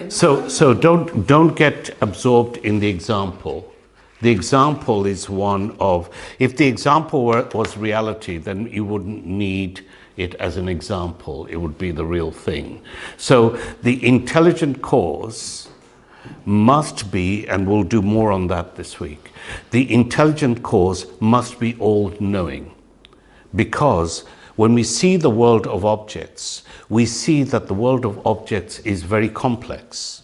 So don't get absorbed in the example. The example is one of, if the example was reality, then you wouldn't need it as an example. It would be the real thing. So the intelligent cause must be, and we'll do more on that this week, the intelligent cause must be all-knowing. Because when we see the world of objects, we see that the world of objects is very complex,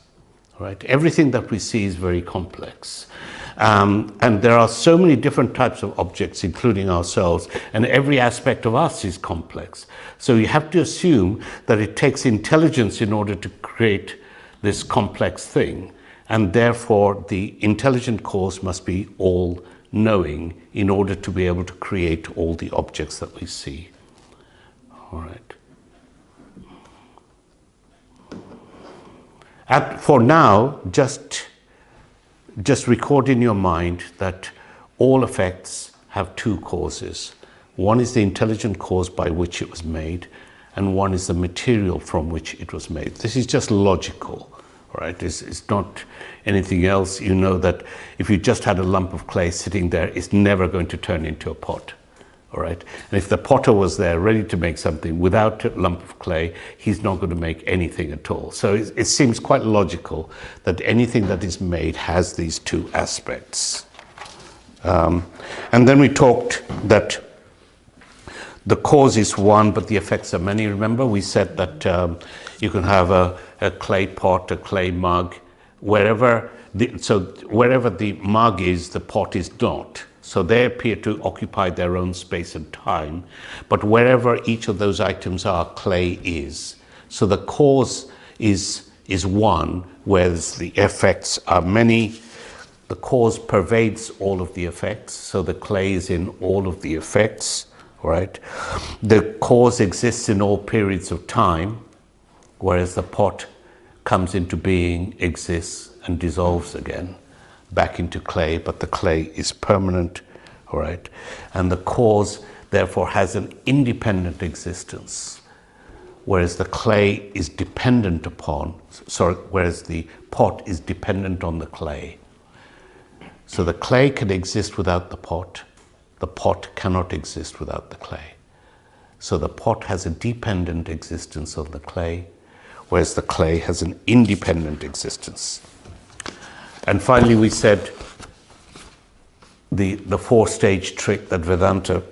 right? Everything that we see is very complex. And there are so many different types of objects, including ourselves, and every aspect of us is complex. So you have to assume that it takes intelligence in order to create this complex thing, and therefore the intelligent cause must be all-knowing in order to be able to create all the objects that we see. All right. For now, just record in your mind that all effects have two causes. One is the intelligent cause by which it was made, and one is the material from which it was made. This is just logical, right? It's not anything else. You know that if you just had a lump of clay sitting there, it's never going to turn into a pot, all right? And if the potter was there ready to make something without a lump of clay, he's not going to make anything at all. So it seems quite logical that anything that is made has these two aspects. And then we talked that the cause is one, but the effects are many. Remember, we said that you can have a clay pot, a clay mug, wherever the mug is, the pot is not. So they appear to occupy their own space and time, but wherever each of those items are, clay is. So the cause is one, whereas the effects are many. The cause pervades all of the effects, so the clay is in all of the effects, right? The cause exists in all periods of time, whereas the pot comes into being, exists, and dissolves again back into clay, but the clay is permanent, all right? And the cause, therefore, has an independent existence, whereas the clay is dependent upon, whereas the pot is dependent on the clay. So the clay can exist without the pot cannot exist without the clay. So the pot has a dependent existence on the clay, whereas the clay has an independent existence. And finally, we said the four-stage trick that Vedanta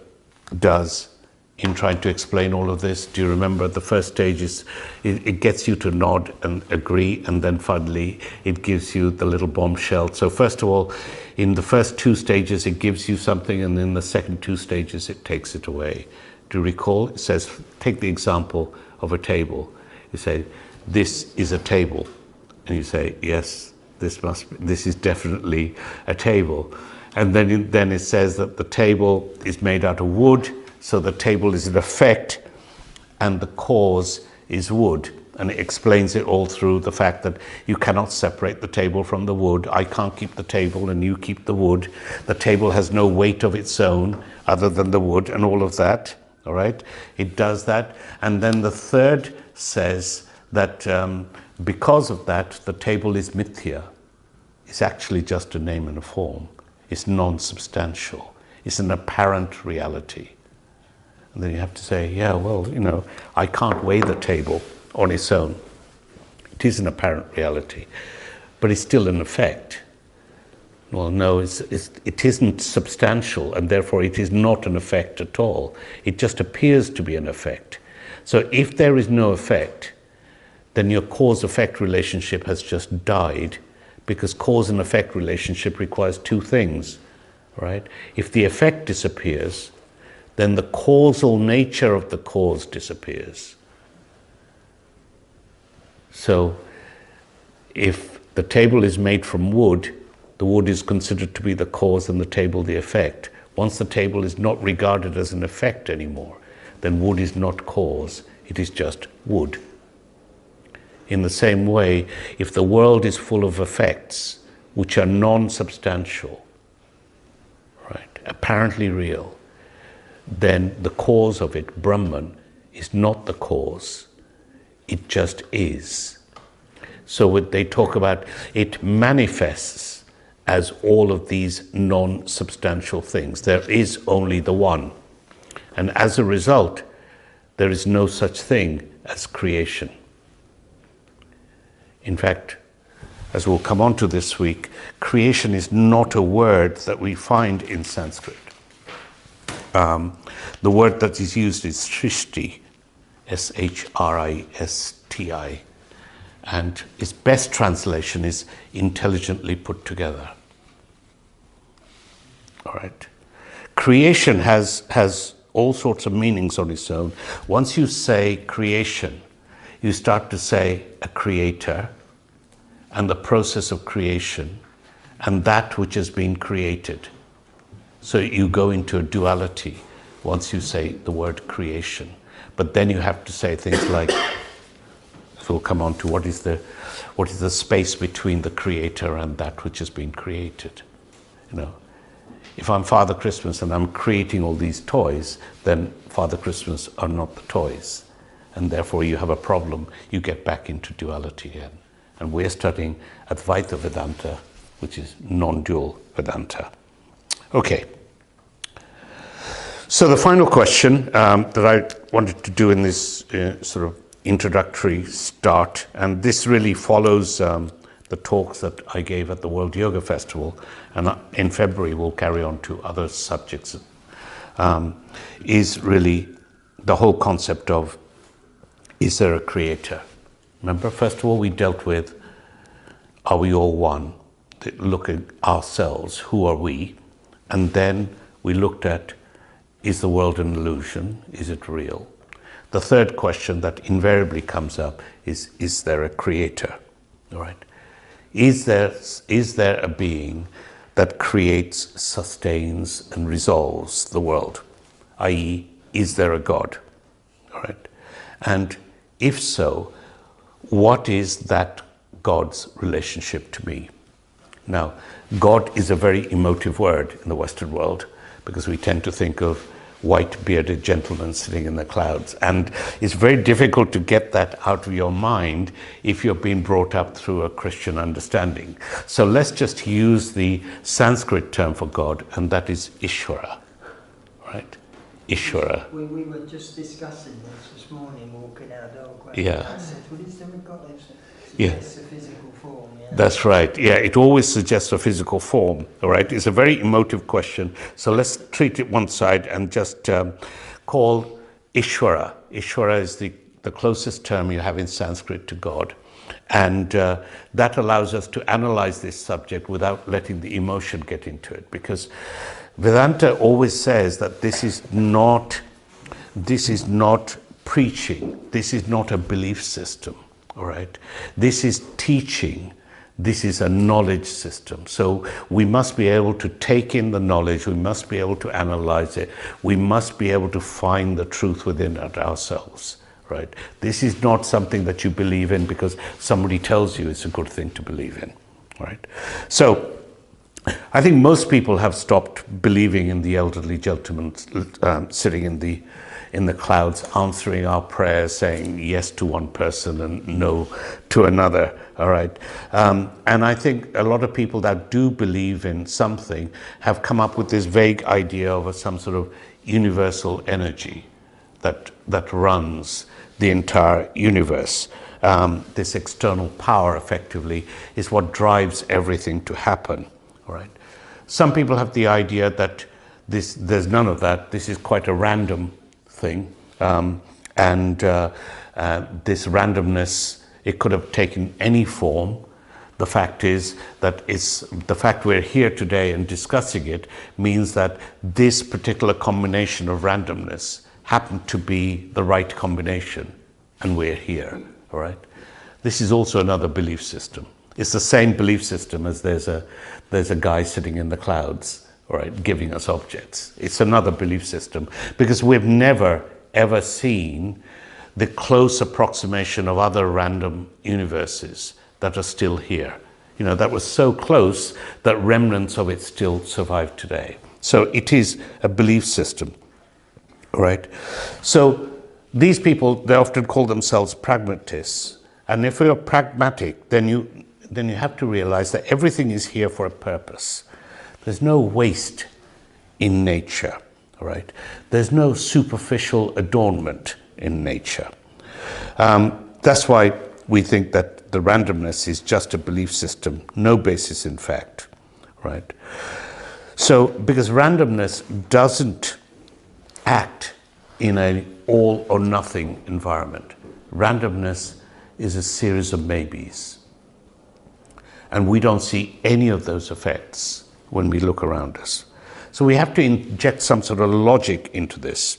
does in trying to explain all of this. Do you remember the first stage is it gets you to nod and agree, and then finally it gives you the little bombshell. So first of all, in the first two stages it gives you something, and in the second two stages it takes it away. Do you recall? It says, take the example of a table. You say, this is a table. And you say, yes, this is definitely a table. And then it says that the table is made out of wood, so the table is an effect, and the cause is wood. And it explains it all through the fact that you cannot separate the table from the wood. I can't keep the table and you keep the wood. The table has no weight of its own other than the wood, and all of that, all right? It does that. And then the third says that because of that, the table is mithya. It's actually just a name and a form. It's non-substantial. It's an apparent reality. And then you have to say, yeah, well, you know, I can't weigh the table on its own. It is an apparent reality, but it's still an effect. Well, no, it isn't substantial, and therefore it is not an effect at all. It just appears to be an effect. So if there is no effect, then your cause-effect relationship has just died, because cause and effect relationship requires two things, right? If the effect disappears, then the causal nature of the cause disappears. So if the table is made from wood, the wood is considered to be the cause and the table the effect. Once the table is not regarded as an effect anymore, then wood is not cause, it is just wood. In the same way, if the world is full of effects which are non-substantial, right, apparently real, then the cause of it, Brahman, is not the cause, it just is. So they talk about it manifests as all of these non-substantial things. There is only the one. And as a result, there is no such thing as creation. In fact, as we'll come on to this week, creation is not a word that we find in Sanskrit. The word that is used is shrishti, S-H-R-I-S-T-I, and its best translation is intelligently put together. All right. Creation has all sorts of meanings on its own. Once you say creation, you start to say a creator, and the process of creation, and that which has been created. So you go into a duality once you say the word creation. But then you have to say things like, so we'll come on to what is the space between the creator and that which has been created. You know, if I'm Father Christmas and I'm creating all these toys, then Father Christmas are not the toys. And therefore you have a problem. You get back into duality again. And we're studying Advaita Vedanta, which is non-dual Vedanta. Okay. So the final question that I wanted to do in this sort of introductory start, and this really follows the talks that I gave at the World Yoga Festival, and in February we'll carry on to other subjects, is really the whole concept of, is there a creator? Remember, first of all, we dealt with, are we all one? Look at ourselves, who are we? And then we looked at, is the world an illusion? Is it real? The third question that invariably comes up is there a creator? All right. Is there a being that creates, sustains, and resolves the world? I.e., is there a God? All right. And if so, what is that God's relationship to me? Now, God is a very emotive word in the Western world because we tend to think of white bearded gentlemen sitting in the clouds, and it's very difficult to get that out of your mind if you've been brought up through a Christian understanding. So let's just use the Sanskrit term for God, and that is Ishvara, right? Ishvara. We were just discussing this morning, walking our dog. Yeah. I said, what is there with God? Yeah. It's a physical form. Yeah. That's right. Yeah, it always suggests a physical form. All right. It's a very emotive question. So let's treat it one side and just call Ishvara. Ishvara is the closest term you have in Sanskrit to God. And that allows us to analyze this subject without letting the emotion get into it. Because Vedanta always says that this is not preaching. This is not a belief system. All right. This is teaching. This is a knowledge system. So we must be able to take in the knowledge. We must be able to analyze it. We must be able to find the truth within it ourselves. Right. This is not something that you believe in because somebody tells you it's a good thing to believe in. Right. So I think most people have stopped believing in the elderly gentleman sitting in the clouds, answering our prayers, saying yes to one person and no to another. All right. And I think a lot of people that do believe in something have come up with this vague idea of some sort of universal energy that runs the entire universe. This external power, effectively, is what drives everything to happen. All right. Some people have the idea that there's none of that. This is quite a random thing, and this randomness, it could have taken any form. The fact is that the fact we're here today and discussing it means that this particular combination of randomness happened to be the right combination, and we're here. All right. This is also another belief system. It's the same belief system as there's a guy sitting in the clouds, all right, giving us objects. It's another belief system because we've never ever seen the close approximation of other random universes that are still here. You know, that was so close that remnants of it still survive today. So it is a belief system, all right? So these people, they often call themselves pragmatists, And if you're pragmatic, then you have to realize that everything is here for a purpose. There's no waste in nature, all right? There's no superficial adornment in nature. That's why we think that the randomness is just a belief system, no basis in fact, right? So, because randomness doesn't act in an all or nothing environment. Randomness is a series of maybes. And we don't see any of those effects when we look around us. So we have to inject some sort of logic into this.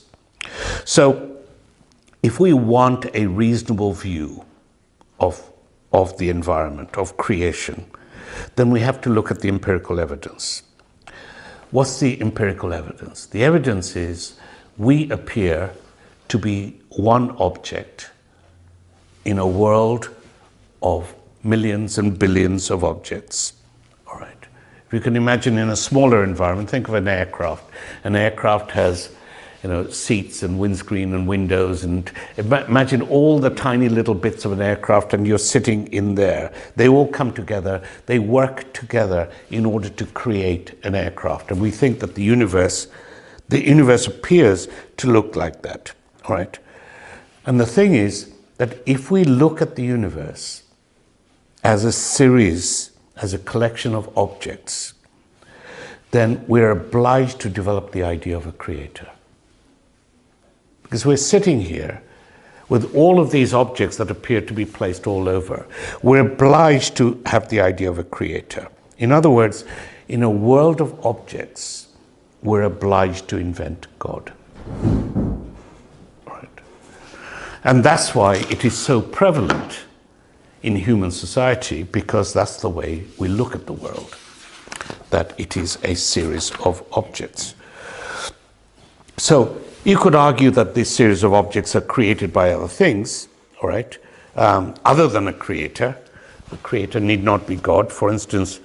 So if we want a reasonable view of the environment, of creation, then we have to look at the empirical evidence. What's the empirical evidence? The evidence is we appear to be one object in a world of millions and billions of objects. All right. If you can imagine in a smaller environment, think of an aircraft. An aircraft has, seats and windscreen and windows, and imagine all the tiny little bits of an aircraft, and you're sitting in there. They all come together, they work together in order to create an aircraft. And we think that the universe appears to look like that, all right? And the thing is that if we look at the universe as a series, as a collection of objects, then we're obliged to develop the idea of a creator. Because we're sitting here with all of these objects that appear to be placed all over. We're obliged to have the idea of a creator. In other words, in a world of objects, we're obliged to invent God. Right. And that's why it is so prevalent in human society, because that's the way we look at the world, that it is a series of objects. So you could argue that this series of objects are created by other things, all right, other than a creator. The creator need not be God. For instance,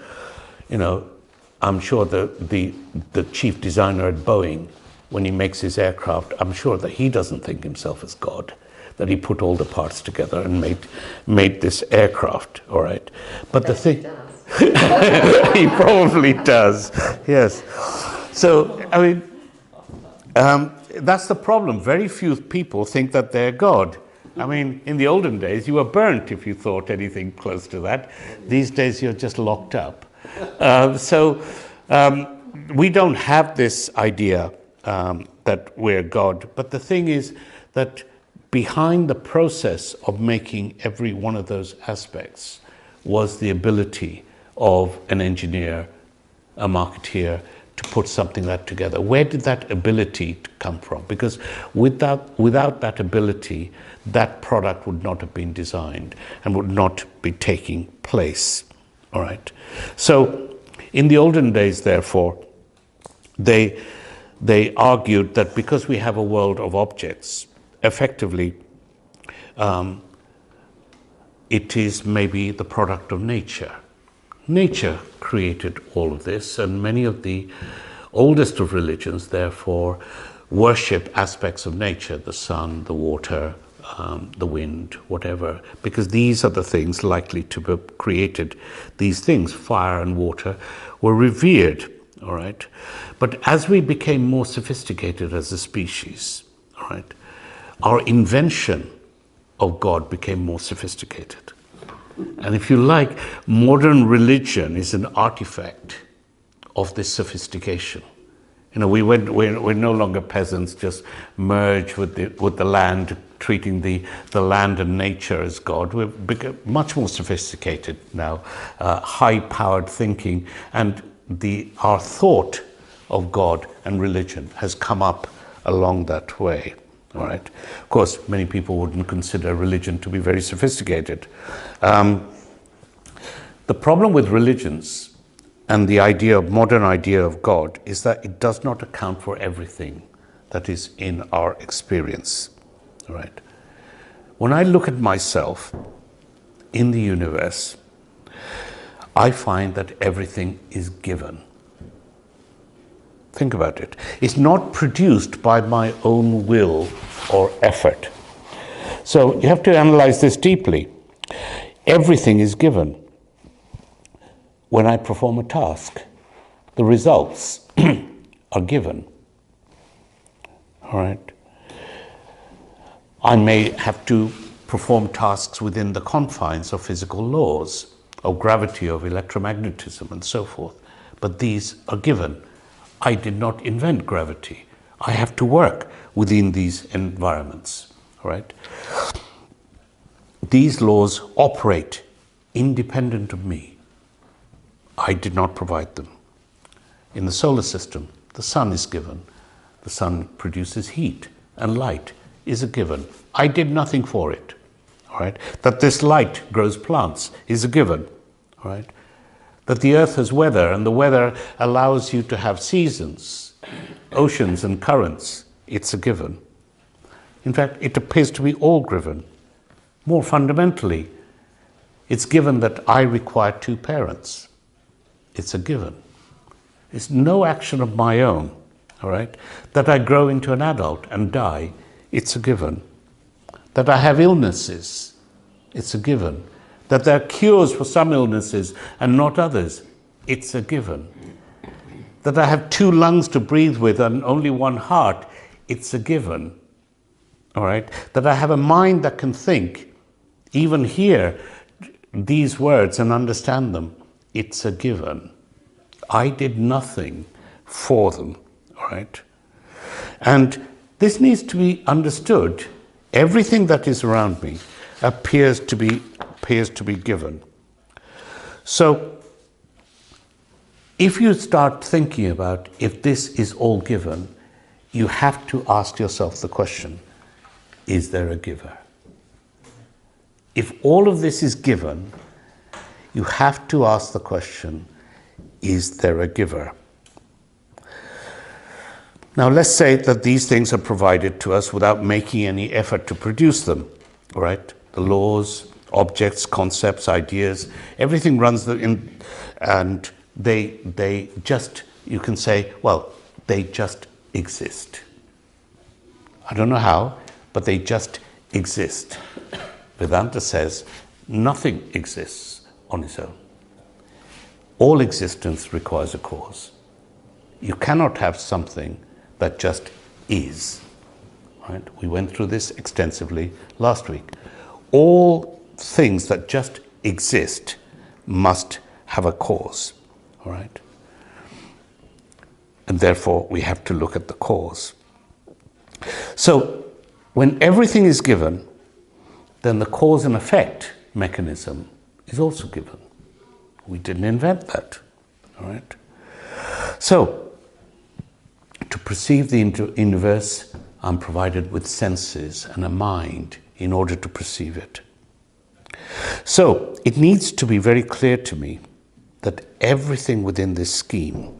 I'm sure the chief designer at Boeing, when he makes his aircraft, I'm sure that he doesn't think himself as God, that he put all the parts together and made this aircraft, all right. But the thing, he probably does, yes. So, I mean, that's the problem. Very few people think that they're God. I mean, in the olden days, you were burnt if you thought anything close to that. These days, you're just locked up. So we don't have this idea that we're God. But the thing is that behind the process of making every one of those aspects was the ability of an engineer, a marketeer, to put something like that together. Where did that ability come from? Because without that ability, that product would not have been designed and would not be taking place. All right. So in the olden days, therefore, they argued that because we have a world of objects, effectively, it is maybe the product of nature. Nature created all of this, and many of the oldest of religions, therefore, worship aspects of nature, the sun, the water, the wind, whatever, because these are the things likely to be created. These things, fire and water, were revered, all right? But as we became more sophisticated as a species, all right, our invention of God became more sophisticated. And if you like, modern religion is an artifact of this sophistication. We're no longer peasants, just merge with the land, treating the land and nature as God. We've become much more sophisticated now, high-powered thinking, and our thought of God and religion has come up along that way. All right. Of course, many people wouldn't consider religion to be very sophisticated. The problem with religions and the modern idea of God is that it does not account for everything that is in our experience. All right. When I look at myself in the universe, I find that everything is given. Think about it. It's not produced by my own will or effort. So you have to analyze this deeply. Everything is given. When I perform a task, the results are given. All right? I may have to perform tasks within the confines of physical laws, of gravity, of electromagnetism, and so forth. But these are given. I did not invent gravity. I have to work within these environments. All right? These laws operate independent of me. I did not provide them. In the solar system, the sun is given. The sun produces heat, and light is a given. I did nothing for it. All right? That this light grows plants is a given. All right? That the earth has weather, and the weather allows you to have seasons, oceans and currents, it's a given. In fact, it appears to be all given. More fundamentally, it's given that I require two parents. It's a given. It's no action of my own, all right? That I grow into an adult and die, it's a given. That I have illnesses, it's a given. That there are cures for some illnesses and not others, it's a given. That I have two lungs to breathe with and only one heart, it's a given. All right? That I have a mind that can think, even hear these words and understand them, it's a given. I did nothing for them. All right? And this needs to be understood. Everything that is around me appears to be given. So, if you start thinking about if this is all given, you have to ask yourself the question, is there a giver? If all of this is given, you have to ask the question, is there a giver? Now let's say that these things are provided to us without making any effort to produce them, all right? The laws, objects, concepts, ideas, everything runs in, and they just, you can say, well, they just exist. I don't know how, but they just exist. Vedanta says nothing exists on its own. All existence requires a cause. You cannot have something that just is. Right? We went through this extensively last week. All things that just exist must have a cause. All right? And therefore, we have to look at the cause. So, when everything is given, then the cause and effect mechanism is also given. We didn't invent that. All right? So, to perceive the universe, I'm provided with senses and a mind in order to perceive it. So, it needs to be very clear to me that everything within this scheme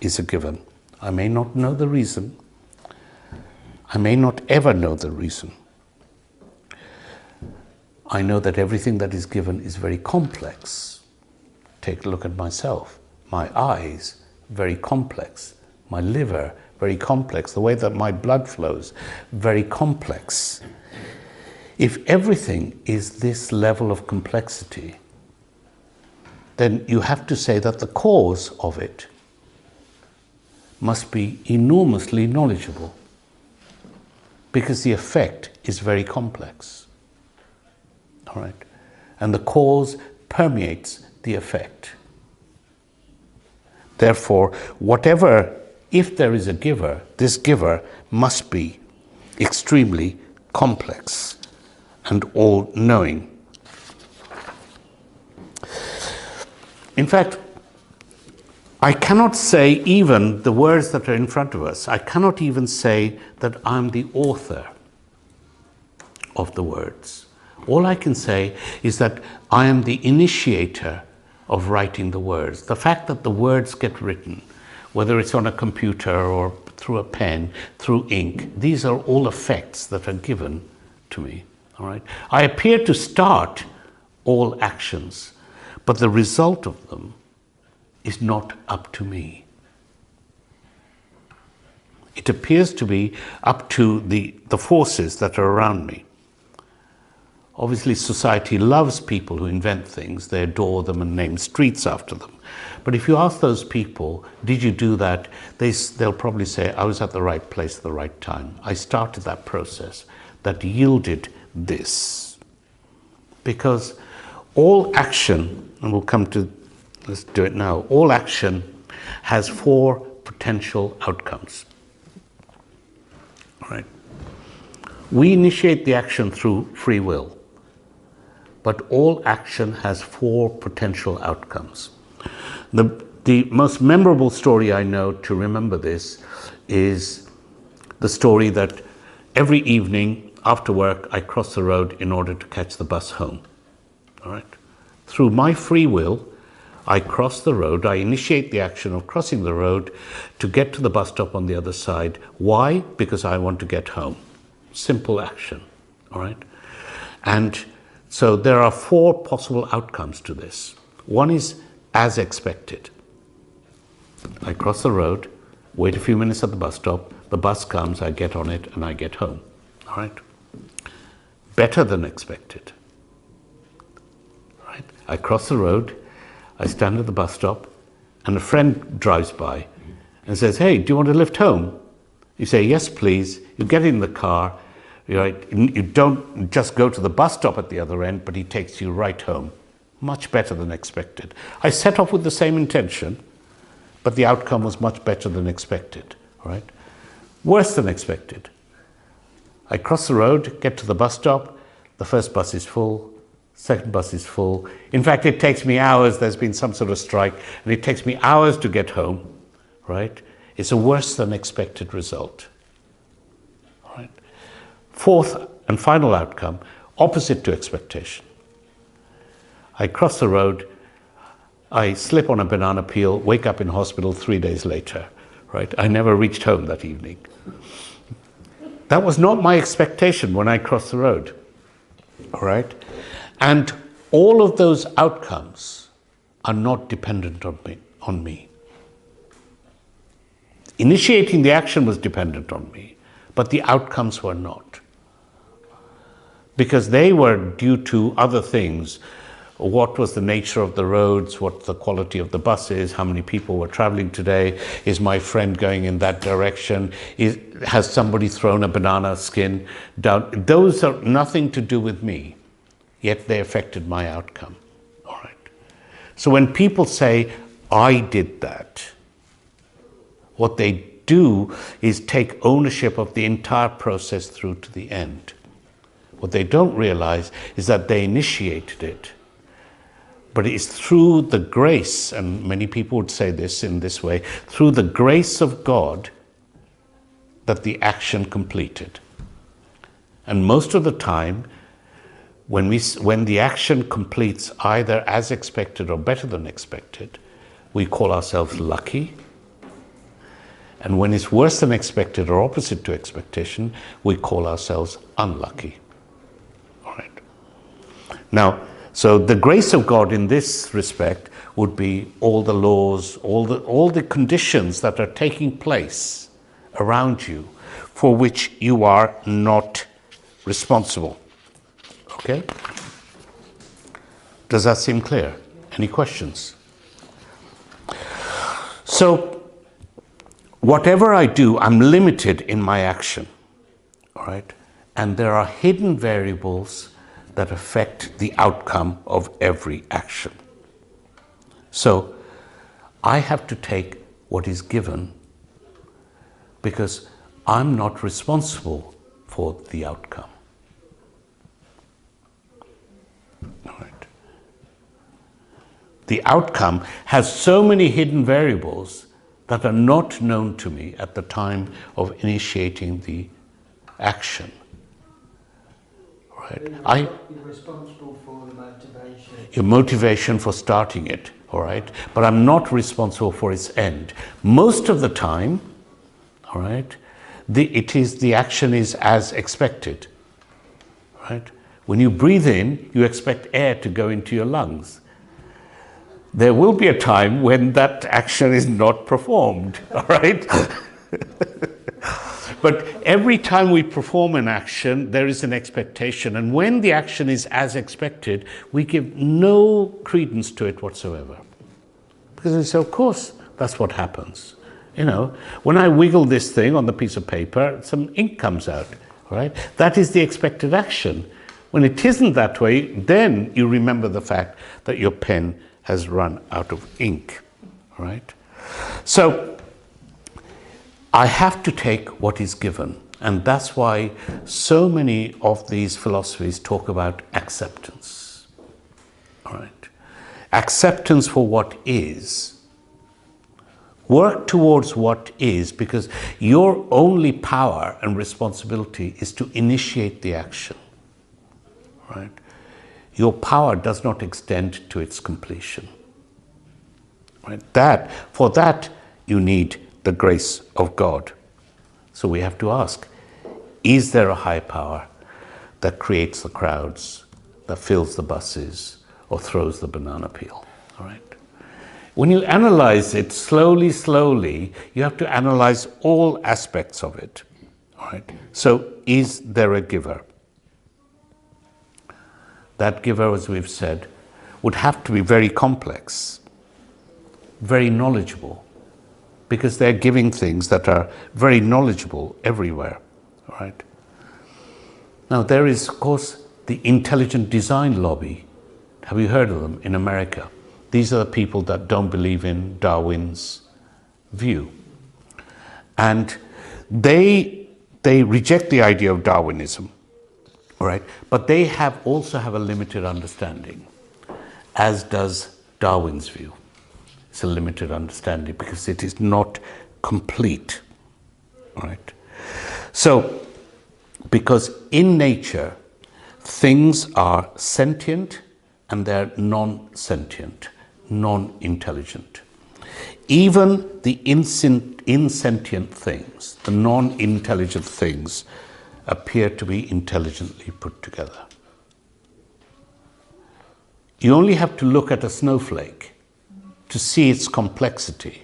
is a given. I may not know the reason. I may not ever know the reason. I know that everything that is given is very complex. Take a look at myself. My eyes, very complex. My liver, very complex. The way that my blood flows, very complex. If everything is this level of complexity, then you have to say that the cause of it must be enormously knowledgeable, because the effect is very complex. All right? And the cause permeates the effect. Therefore, if there is a giver, this giver must be extremely complex and all-knowing. In fact, I cannot say even the words that are in front of us. I cannot even say that I'm the author of the words. All I can say is that I am the initiator of writing the words. The fact that the words get written, whether it's on a computer or through a pen, through ink, these are all effects that are given to me. All right? I appear to start all actions, but the result of them is not up to me. It appears to be up to the forces that are around me. Obviously, society loves people who invent things. They adore them and name streets after them. But if you ask those people, did you do that? They'll probably say, I was at the right place at the right time. I started that process that yielded this. Because all action, and we'll come to, let's do it now, all action has 4 potential outcomes. Right? We initiate the action through free will, but all action has 4 potential outcomes. The most memorable story I know to remember this is the story that every evening after work I cross the road in order to catch the bus home. All right? Through my free will, I cross the road, I initiate the action of crossing the road to get to the bus stop on the other side. Why? Because I want to get home. Simple action, all right? And so there are 4 possible outcomes to this. One is as expected. I cross the road, wait a few minutes at the bus stop, the bus comes, I get on it, and I get home, all right? Better than expected, right? I cross the road, I stand at the bus stop, and a friend drives by and says, hey, do you want to lift home? You say, yes, please. You get in the car, right? You don't just go to the bus stop at the other end, but he takes you right home. Much better than expected. I set off with the same intention, but the outcome was much better than expected, right? Worse than expected. I cross the road, get to the bus stop, the first bus is full, second bus is full. In fact, it takes me hours, there's been some sort of strike, and it takes me hours to get home, right? It's a worse than expected result, right? 4th and final outcome, opposite to expectation. I cross the road, I slip on a banana peel, wake up in hospital 3 days later, right? I never reached home that evening. That was not my expectation when I crossed the road, all right? And all of those outcomes are not dependent on me. Initiating the action was dependent on me, but the outcomes were not. Because they were due to other things. What was the nature of the roads? What the quality of the buses? How many people were traveling today? Is my friend going in that direction? Has somebody thrown a banana skin down? Those are nothing to do with me, yet they affected my outcome. All right. So when people say, I did that, what they do is take ownership of the entire process through to the end. What they don't realize is that they initiated it. But it's through the grace, and many people would say this in this way, through the grace of God that the action completed. And most of the time, when the action completes either as expected or better than expected, we call ourselves lucky. And when it's worse than expected or opposite to expectation, we call ourselves unlucky. All right. Now, so the grace of God in this respect would be all the laws, all the conditions that are taking place around you for which you are not responsible. Okay? Does that seem clear? Any questions? So, whatever I do, I'm limited in my action. All right? And there are hidden variables that affect the outcome of every action. So I have to take what is given because I'm not responsible for the outcome. All right. The outcome has so many hidden variables that are not known to me at the time of initiating the action. Right. You're responsible for the motivation. Your motivation for starting it, all right? But I'm not responsible for its end. Most of the time, all right, the action is as expected, right? When you breathe in, you expect air to go into your lungs. There will be a time when that action is not performed, all right? But every time we perform an action, there is an expectation. And when the action is as expected, we give no credence to it whatsoever. Because we say, of course, that's what happens. You know, when I wiggle this thing on the piece of paper, some ink comes out, right? That is the expected action. When it isn't that way, then you remember the fact that your pen has run out of ink, right? So I have to take what is given. And that's why so many of these philosophies talk about acceptance, all right? Acceptance for what is. Work towards what is, because your only power and responsibility is to initiate the action, right? Your power does not extend to its completion, right? For that, you need the grace of God. So we have to ask, is there a high power that creates the crowds, that fills the buses, or throws the banana peel, all right? When you analyze it slowly, you have to analyze all aspects of it, all right? So is there a giver? That giver, as we've said, would have to be very complex, very knowledgeable, because they're giving things that are very knowledgeable everywhere, all right? Now, there is, of course, the intelligent design lobby. Have you heard of them in America? These are the people that don't believe in Darwin's view. And they reject the idea of Darwinism, all right? But they also have a limited understanding, as does Darwin's view. It's a limited understanding because it is not complete, all right? So, because in nature, things are sentient and they're non-sentient, non-intelligent. Even the insentient things, the non-intelligent things, appear to be intelligently put together. You only have to look at a snowflake to see its complexity,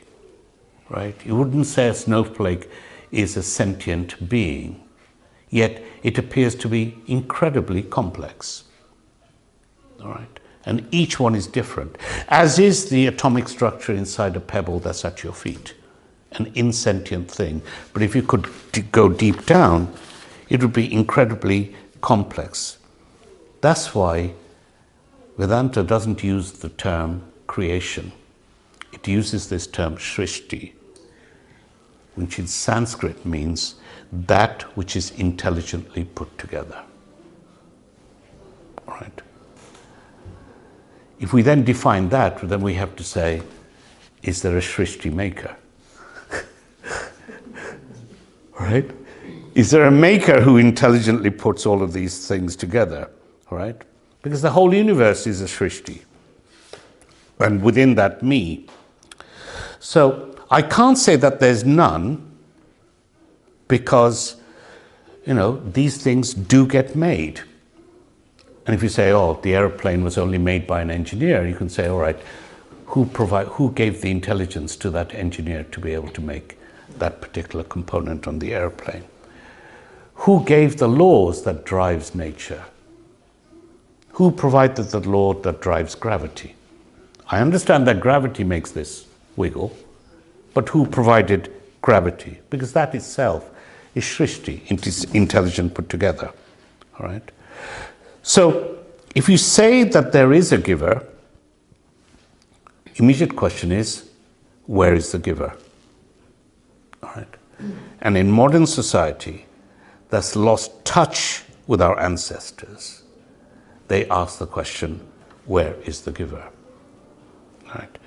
right? You wouldn't say a snowflake is a sentient being, yet it appears to be incredibly complex, all right? And each one is different, as is the atomic structure inside a pebble that's at your feet, an insentient thing. But if you could go deep down, it would be incredibly complex. That's why Vedanta doesn't use the term creation. It uses this term srishti, which in Sanskrit means that which is intelligently put together. All right. If we then define that, then we have to say, is there a srishti maker? Right? Is there a maker who intelligently puts all of these things together? All right? Because the whole universe is a srishti. And within that, me. So I can't say that there's none, because, you know, these things do get made. And if you say, oh, the airplane was only made by an engineer, you can say, all right, who gave the intelligence to that engineer to be able to make that particular component on the airplane? Who gave the laws that drives nature? Who provided the law that drives gravity? I understand that gravity makes this wiggle, but who provided gravity? Because that itself is srishti, it is intelligent put together, all right? So, if you say that there is a giver, immediate question is, where is the giver? All right. And in modern society, that's lost touch with our ancestors. They ask the question, where is the giver? All right.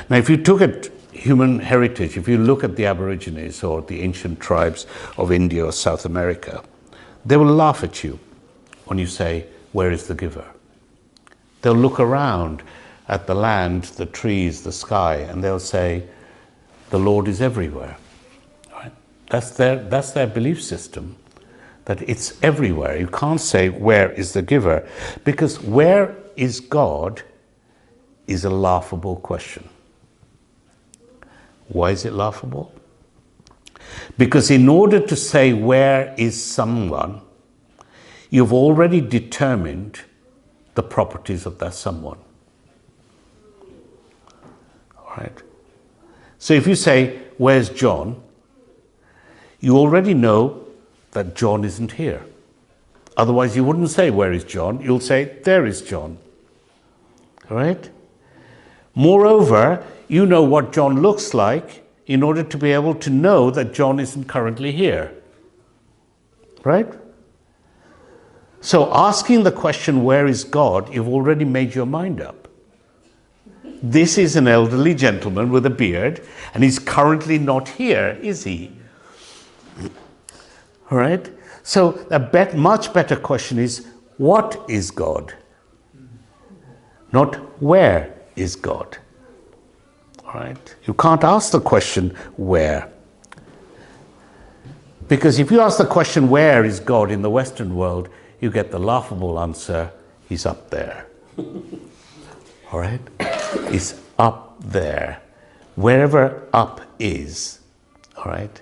Now, if you look at human heritage, if you look at the Aborigines or the ancient tribes of India or South America, they will laugh at you when you say, where is the giver? They'll look around at the land, the trees, the sky, and they'll say, the Lord is everywhere. Right? That's their belief system, that it's everywhere. You can't say, where is the giver? Because where is God is a laughable question. Why is it laughable? Because in order to say where is someone, you've already determined the properties of that someone. All right? So if you say, where's John? You already know that John isn't here. Otherwise you wouldn't say, where is John? You'll say, there is John. All right? Moreover, you know what John looks like in order to be able to know that John isn't currently here. Right? So asking the question, where is God, you've already made your mind up. This is an elderly gentleman with a beard, and he's currently not here, is he? All right? So a much better question is, what is God? Not where is God? All right? You can't ask the question, where? Because if you ask the question, where is God in the Western world, you get the laughable answer, he's up there. All right? He's up there. Wherever up is. All right?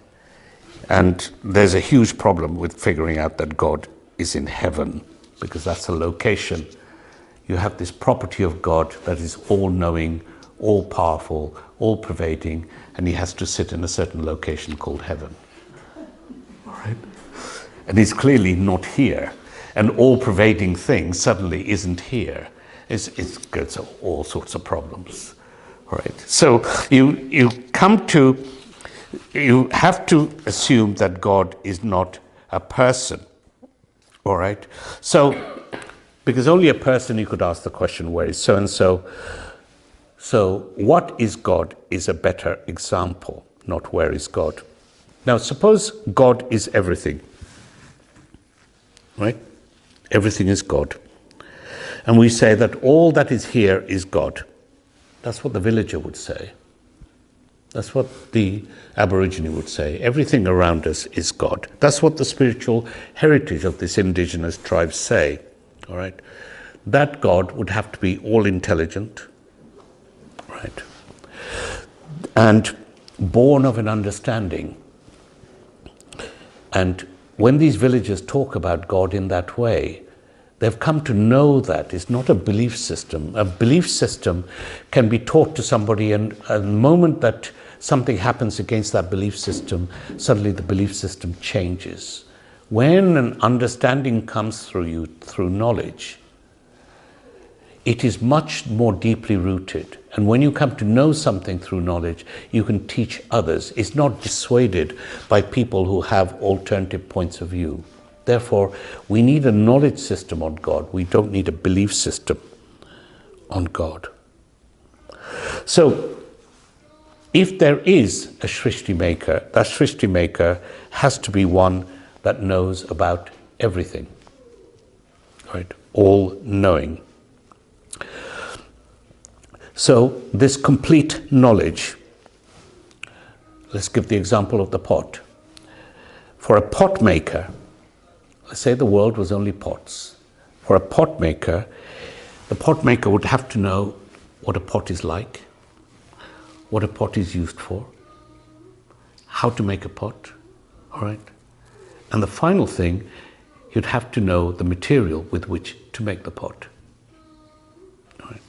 And there's a huge problem with figuring out that God is in heaven, because that's a location. You have this property of God that is all-knowing, all-powerful, all-pervading, and he has to sit in a certain location called heaven. All right? And he's clearly not here. An all-pervading thing suddenly isn't here. It gets all sorts of problems. All right? So you have to assume that God is not a person. All right? So, because only a person you could ask the question, where is so-and-so? So, what is God is a better example, not where is God. Now, suppose God is everything. Right? Everything is God. And we say that all that is here is God. That's what the villager would say. That's what the Aborigine would say. Everything around us is God. That's what the spiritual heritage of this indigenous tribe say. All right? That God would have to be all-intelligent, right? And born of an understanding. And when these villagers talk about God in that way, they've come to know that it's not a belief system. A belief system can be taught to somebody, and at the moment that something happens against that belief system, suddenly the belief system changes. When an understanding comes through you, through knowledge, it is much more deeply rooted. And when you come to know something through knowledge, you can teach others. It's not dissuaded by people who have alternative points of view. Therefore, we need a knowledge system on God. We don't need a belief system on God. So, if there is a Srishti maker, that Srishti maker has to be one that knows about everything, right? All knowing. So this complete knowledge, let's give the example of the pot. For a pot maker, let's say the world was only pots. For a pot maker, the pot maker would have to know what a pot is like, what a pot is used for, how to make a pot, all right? And the final thing, you'd have to know the material with which to make the pot. All right?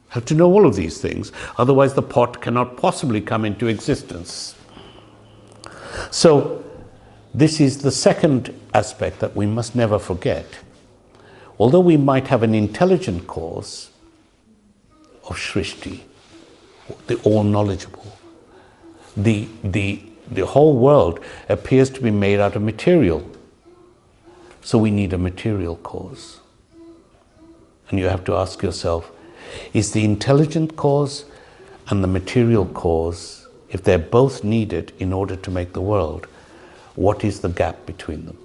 Have to know all of these things, otherwise the pot cannot possibly come into existence. So this is the second aspect that we must never forget. Although we might have an intelligent cause of Srishti, the all-knowledgeable, the whole world appears to be made out of material. So we need a material cause. And you have to ask yourself, is the intelligent cause and the material cause, if they're both needed in order to make the world, what is the gap between them?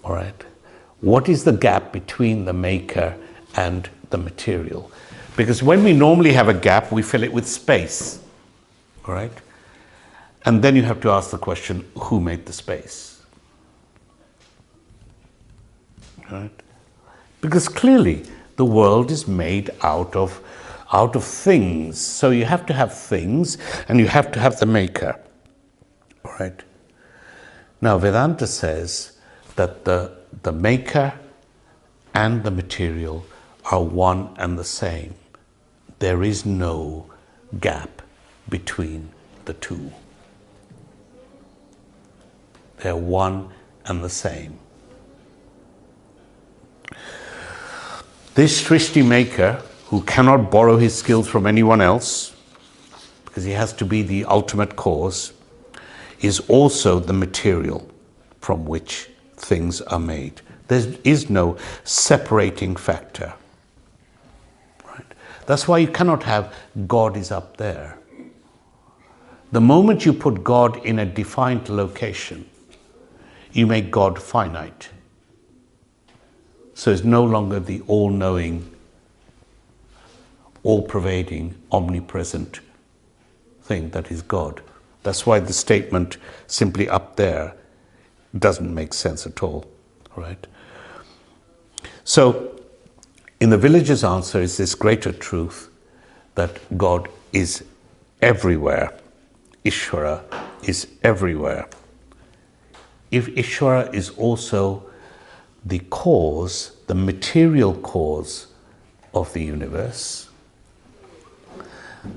All right? What is the gap between the maker and the material? Because when we normally have a gap, we fill it with space. All right? And then you have to ask the question, who made the space? All right? Because clearly the world is made out of out of things. So you have to have things and you have to have the maker. All right. Now Vedanta says that the maker and the material are one and the same. There is no gap between the two. They're one and the same. This Srishti maker, who cannot borrow his skills from anyone else, because he has to be the ultimate cause, is also the material from which things are made. There is no separating factor. Right? That's why you cannot have God is up there. The moment you put God in a defined location, you make God finite. So it's no longer the all-knowing, all-pervading, omnipresent thing that is God. That's why the statement simply up there doesn't make sense at all, right? So, in the villager's answer is this greater truth that God is everywhere. Ishvara is everywhere. If Ishvara is also the cause, the material cause of the universe,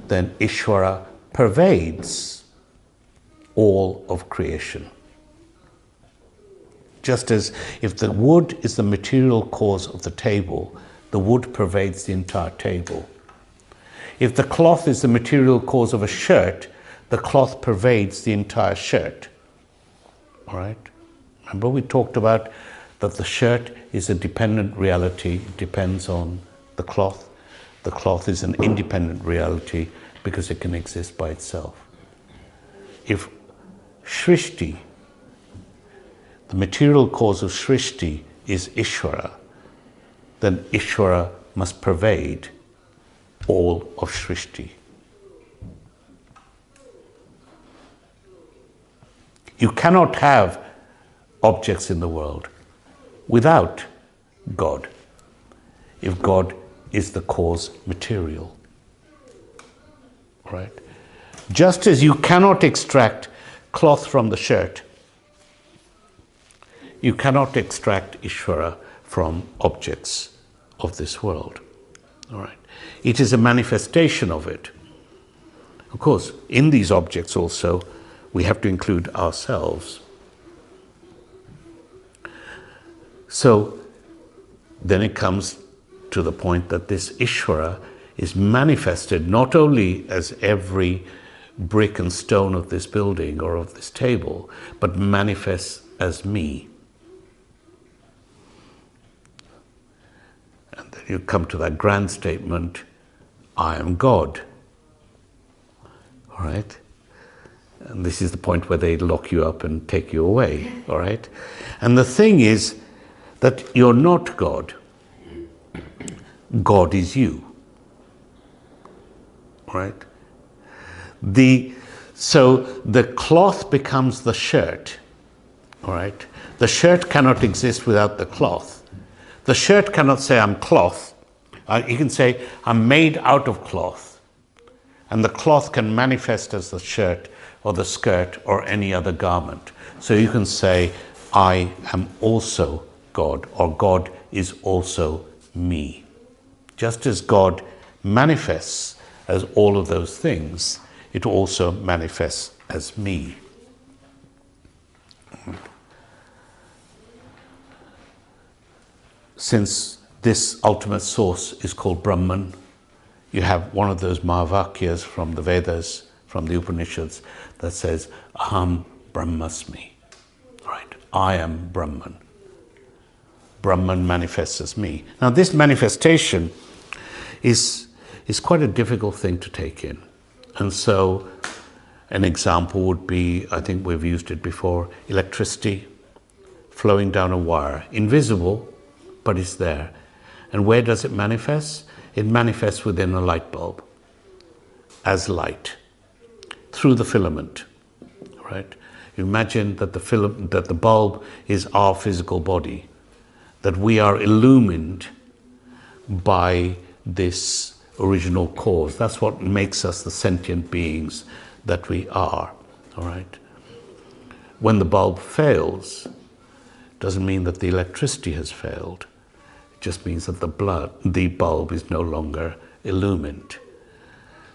then Ishvara pervades all of creation. Just as if the wood is the material cause of the table, the wood pervades the entire table. If the cloth is the material cause of a shirt, the cloth pervades the entire shirt. All right? Remember we talked about that the shirt is a dependent reality, it depends on the cloth. The cloth is an independent reality because it can exist by itself. If Srishti, the material cause of Srishti is Ishvara, then Ishvara must pervade all of Srishti. You cannot have objects in the world without God, if God is the cause material. Right? Just as you cannot extract cloth from the shirt, you cannot extract Ishvara from objects of this world. All right? It is a manifestation of it. Of course, in these objects also, we have to include ourselves. So then it comes to the point that this Ishvara is manifested not only as every brick and stone of this building or of this table, but manifests as me. And then you come to that grand statement, I am God. All right? And this is the point where they lock you up and take you away. All right? And the thing is that you're not God. God is you. Right? So the cloth becomes the shirt. All right? The shirt cannot exist without the cloth. The shirt cannot say, I'm cloth. You can say, I'm made out of cloth. And the cloth can manifest as the shirt or the skirt or any other garment. So you can say, I am also God, or God is also me. Just as God manifests as all of those things, it also manifests as me. Since this ultimate source is called Brahman, you have one of those Mahavakyas from the Vedas, from the Upanishads, that says, Aham Brahmasmi. Right? I am Brahman. Brahman manifests as me. Now this manifestation is quite a difficult thing to take in. And so an example would be, I think we've used it before, electricity flowing down a wire. Invisible, but it's there. And where does it manifest? It manifests within a light bulb as light through the filament. Right? Imagine that the bulb is our physical body, that we are illumined by this original cause. That's what makes us the sentient beings that we are, all right? When the bulb fails, doesn't mean that the electricity has failed. It just means that the bulb is no longer illumined.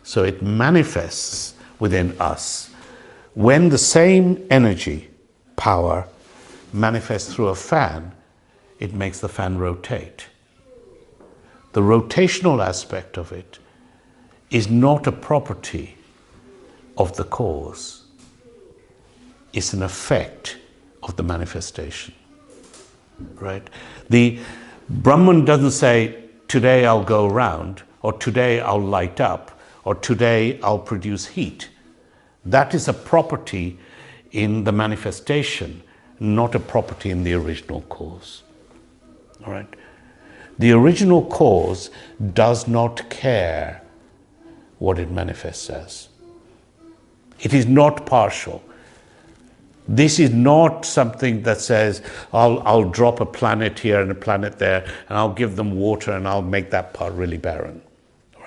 So it manifests within us. When the same energy, power, manifests through a fan, it makes the fan rotate. The rotational aspect of it is not a property of the cause. It's an effect of the manifestation, right? The Brahman doesn't say, today I'll go round, or today I'll light up, or today I'll produce heat. That is a property in the manifestation, not a property in the original cause, all right? The original cause does not care what it manifests as. It is not partial. This is not something that says, I'll drop a planet here and a planet there, and I'll give them water and I'll make that part really barren.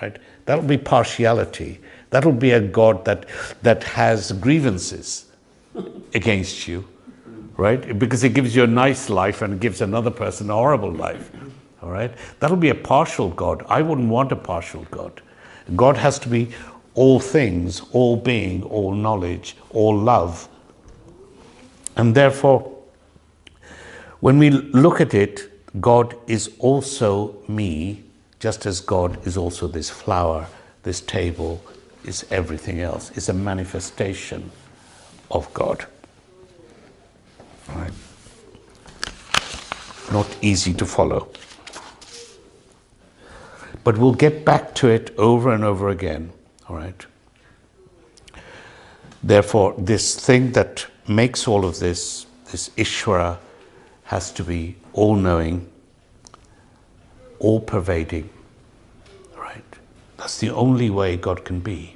Right? That'll be partiality. That'll be a God that has grievances against you, right? Because it gives you a nice life and it gives another person a horrible life. All right? That'll be a partial God. I wouldn't want a partial God. God has to be all things, all being, all knowledge, all love. And therefore, when we look at it, God is also me, just as God is also this flower, this table, is everything else. It's a manifestation of God. All right? Not easy to follow. But we'll get back to it over and over again, all right? Therefore, this thing that makes all of this Ishvara, has to be all-knowing, all-pervading, right? That's the only way God can be,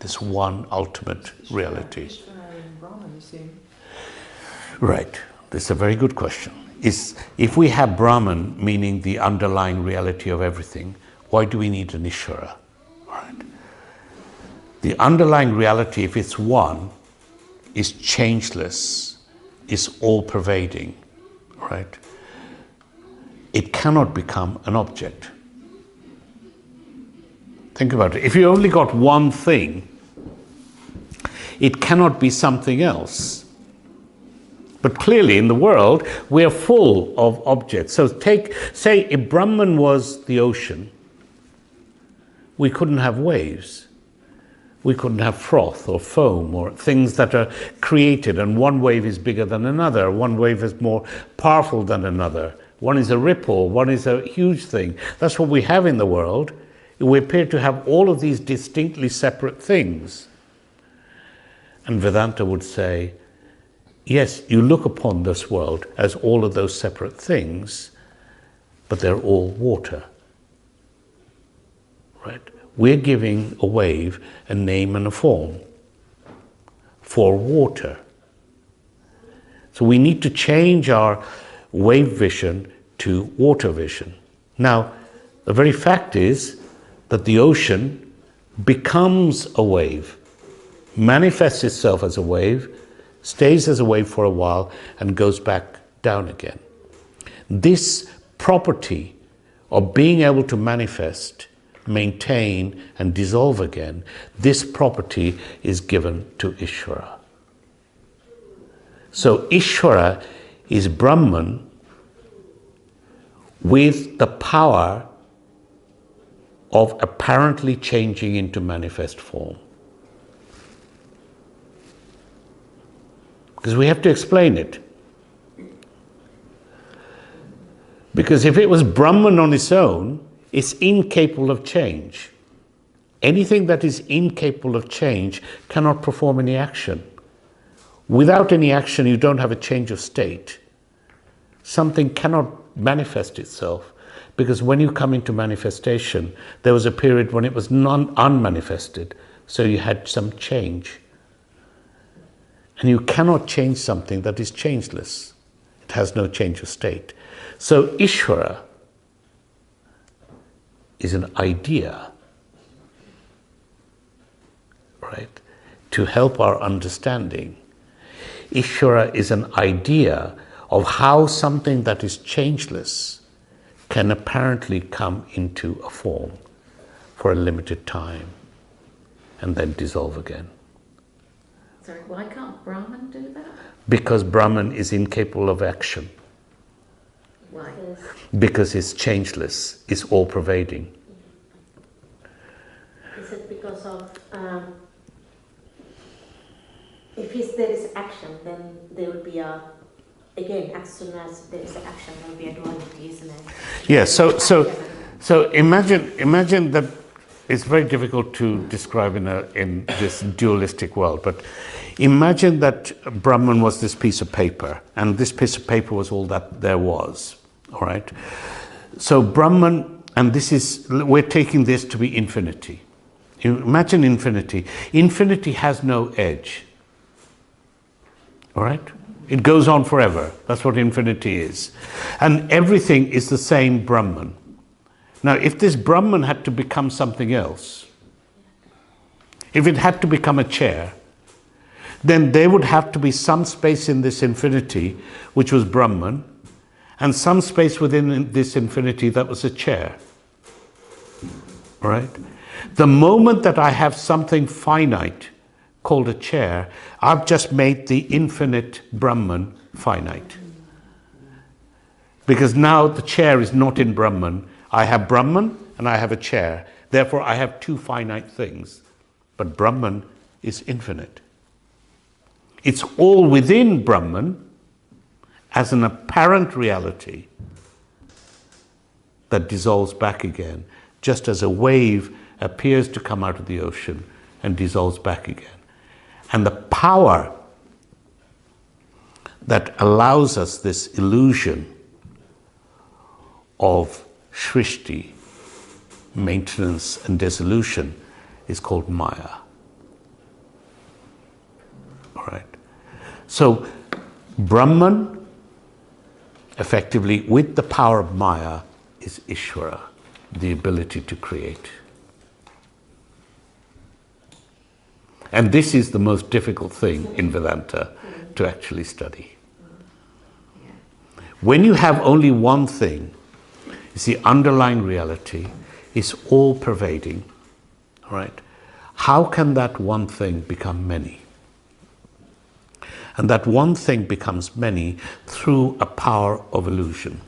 this one ultimate reality. Ishvara and Brahman is in. Right, this is a very good question. If we have Brahman, meaning the underlying reality of everything, why do we need an Ishvara? Right? The underlying reality, if it's one, is changeless, is all-pervading, right? It cannot become an object. Think about it. If you only got one thing, it cannot be something else. But clearly in the world, we are full of objects. So say if Brahman was the ocean, we couldn't have waves. We couldn't have froth or foam or things that are created, and one wave is bigger than another, one wave is more powerful than another. One is a ripple, one is a huge thing. That's what we have in the world. We appear to have all of these distinctly separate things. And Vedanta would say, yes, you look upon this world as all of those separate things, but they're all water, right? We're giving a wave a name and a form for water. So we need to change our wave vision to water vision. Now, the very fact is that the ocean becomes a wave, manifests itself as a wave, stays as a wave for a while, and goes back down again. This property of being able to manifest, maintain, and dissolve again, this property is given to Ishvara. So Ishvara is Brahman with the power of apparently changing into manifest form. Because we have to explain it. Because if it was Brahman on its own, it's incapable of change. Anything that is incapable of change cannot perform any action. Without any action, you don't have a change of state. Something cannot manifest itself, because when you come into manifestation, there was a period when it was unmanifested, so you had some change. And you cannot change something that is changeless. It has no change of state. So Ishvara is an idea, right, to help our understanding. Ishvara is an idea of how something that is changeless can apparently come into a form for a limited time and then dissolve again. Sorry, why can't Brahman do that? Because Brahman is incapable of action. Why? Because it's changeless, it's all-pervading. Is it because of, if there is action, then there will be again, as soon as there is action, there will be a duality, isn't it? Yeah, so imagine that it's very difficult to describe in this dualistic world, but imagine that Brahman was this piece of paper, and this piece of paper was all that there was, all right? So Brahman, and we're taking this to be infinity. Imagine infinity. Infinity has no edge, all right? It goes on forever. That's what infinity is. And everything is the same Brahman. Now, if this Brahman had to become something else, if it had to become a chair, then there would have to be some space in this infinity, which was Brahman, and some space within this infinity that was a chair. Right? The moment that I have something finite called a chair, I've just made the infinite Brahman finite. Because now the chair is not in Brahman. I have Brahman and I have a chair. Therefore, I have two finite things. But Brahman is infinite. It's all within Brahman as an apparent reality that dissolves back again, just as a wave appears to come out of the ocean and dissolves back again. And the power that allows us this illusion of shrishti, maintenance and dissolution, is called Maya. All right. So Brahman, effectively, with the power of Maya, is Ishvara, the ability to create. And this is the most difficult thing in Vedanta to actually study. When you have only one thing, you see, underlying reality is all-pervading, right? How can that one thing become many? And that one thing becomes many through a power of illusion.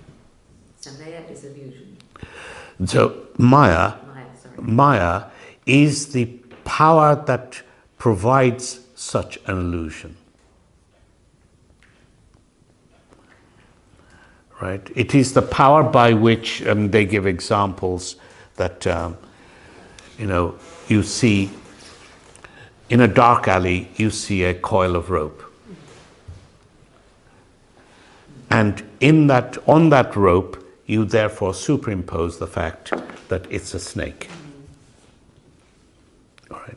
So Maya is illusion. So Maya is the power that provides such an illusion. Right? It is the power by which they give examples that you see in a dark alley, you see a coil of rope. And on that rope, you therefore superimpose the fact that it's a snake. All right.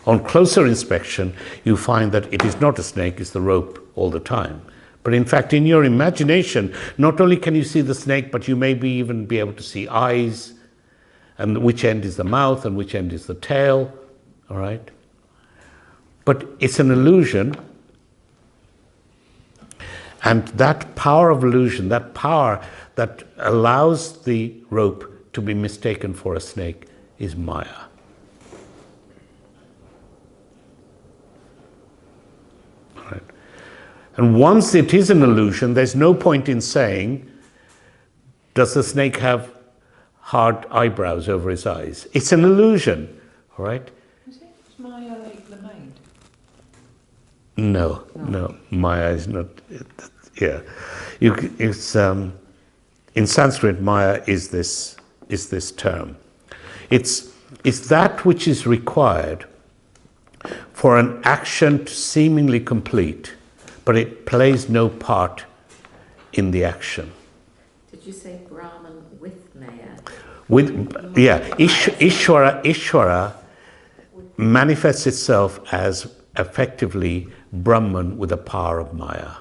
On closer inspection, you find that it is not a snake, it's the rope all the time. But in fact, in your imagination, not only can you see the snake, but you may even be able to see eyes, and which end is the mouth and which end is the tail, all right? But it's an illusion, and that power of illusion, that power that allows the rope to be mistaken for a snake, is Maya. Right. And once it is an illusion, there's no point in saying, does the snake have hard eyebrows over his eyes? It's an illusion, all right? Is Maya like the mind? No, Maya is not. Yeah, in Sanskrit, Maya is this term. It's that which is required for an action to seemingly complete, but it plays no part in the action. Did you say Brahman with Maya? Ishvara manifests itself as effectively Brahman with the power of Maya.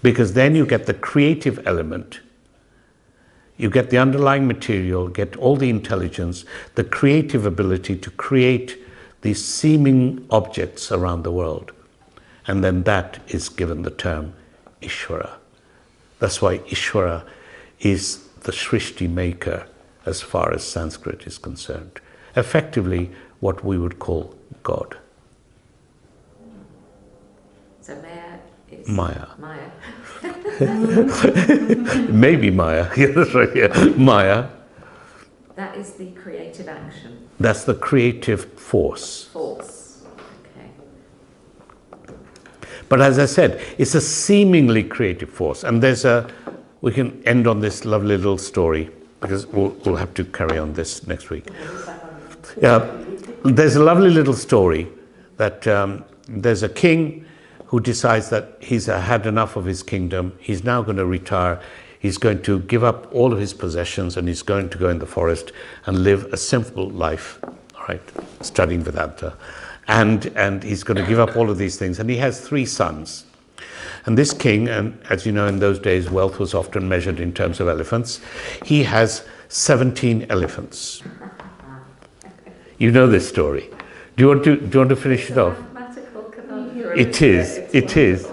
Because then you get the creative element. You get the underlying material, get all the intelligence, the creative ability to create these seeming objects around the world. And then that is given the term Ishvara. That's why Ishvara is the Srishti maker as far as Sanskrit is concerned. Effectively, what we would call God. So Maya is Maya. Maya. Maybe Maya. Yeah, that's right. Yeah. Maya. That is the creative action. That's the creative force. Force. Okay. But as I said, it's a seemingly creative force. And we can end on this lovely little story, because we'll have to carry on this next week. Yeah, there's a lovely little story that there's a king who decides that he's had enough of his kingdom. He's now going to retire. He's going to give up all of his possessions, and he's going to go in the forest and live a simple life, all right, studying Vedanta. And he's going to give up all of these things. And he has 3 sons. And this king, and as you know, in those days, wealth was often measured in terms of elephants. He has 17 elephants. You know this story. Do you want to finish it off? Mathematical conundrum. It is.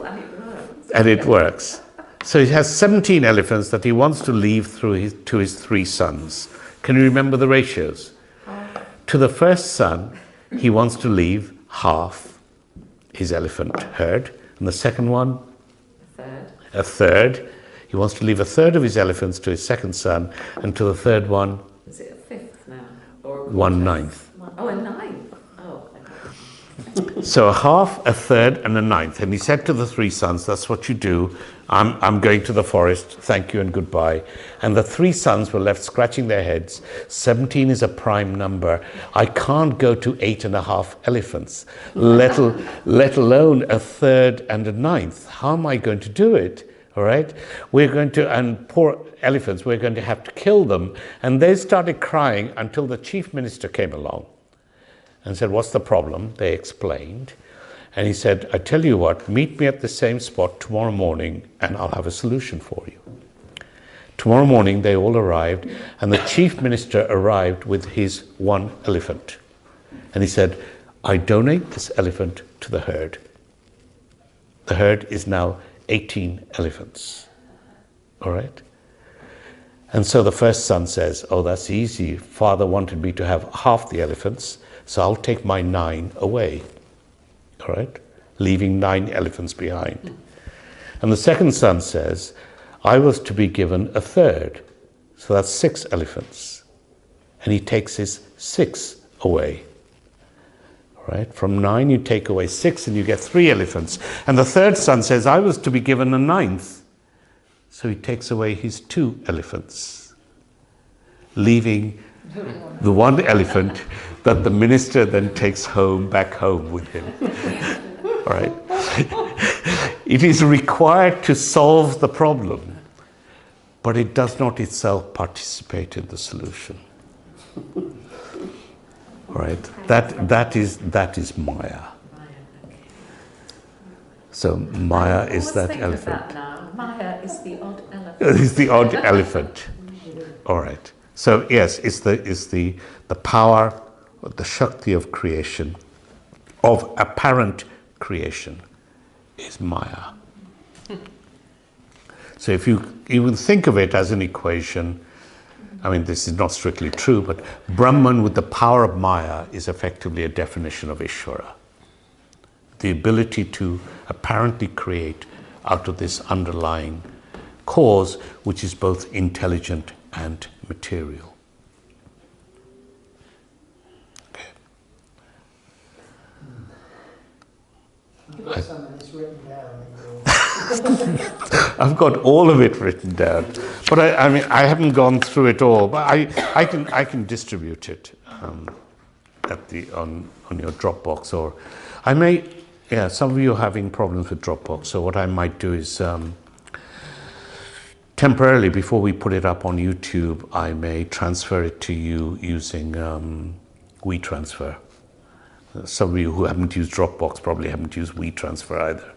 And it works. So he has 17 elephants that he wants to leave to his 3 sons. Can you remember the ratios? To the first son, he wants to leave half his elephant herd. And the second one? A third. He wants to leave a third of his elephants to his second son. And to the third one? Is it a fifth now? Or 1/9. Oh, a 9th. Oh. So a half, a third, and a 9th. And he said to the 3 sons, that's what you do. I'm going to the forest. Thank you and goodbye. And the 3 sons were left scratching their heads. 17 is a prime number. I can't go to 8.5 elephants, let alone a third and a 9th. How am I going to do it? All right? And poor elephants, we're going to have to kill them. And they started crying until the chief minister came along and said, what's the problem? They explained. And he said, I tell you what, meet me at the same spot tomorrow morning and I'll have a solution for you. Tomorrow morning they all arrived, and the chief minister arrived with his 1 elephant. And he said, I donate this elephant to the herd. The herd is now 18 elephants. All right? And so the first son says, oh, that's easy. Father wanted me to have half the elephants, so I'll take my 9 away. All right? Leaving 9 elephants behind. And the second son says, I was to be given a third, so that's 6 elephants. And he takes his 6 away. All right? From 9 you take away 6 and you get 3 elephants. And the third son says, I was to be given a 9th. So he takes away his 2 elephants, leaving the 1 elephant that the minister then takes back home with him. All right? It is required to solve the problem, but it does not itself participate in the solution. All right? That is Maya. So Maya is that elephant. Maya is the odd elephant. It's the odd elephant. All right. So yes, it's the power, the Shakti of creation, of apparent creation, is Maya. So if you even think of it as an equation, I mean, this is not strictly true, but Brahman with the power of Maya is effectively a definition of Ishvara. The ability to apparently create out of this underlying cause, which is both intelligent and material. Okay. You've got some of this written down in your... I've got all of it written down, but I mean I haven't gone through it all. But I can distribute it on your Dropbox, or I may. Yeah, some of you are having problems with Dropbox. So what I might do is temporarily, before we put it up on YouTube, I may transfer it to you using WeTransfer. Some of you who haven't used Dropbox probably haven't used WeTransfer either.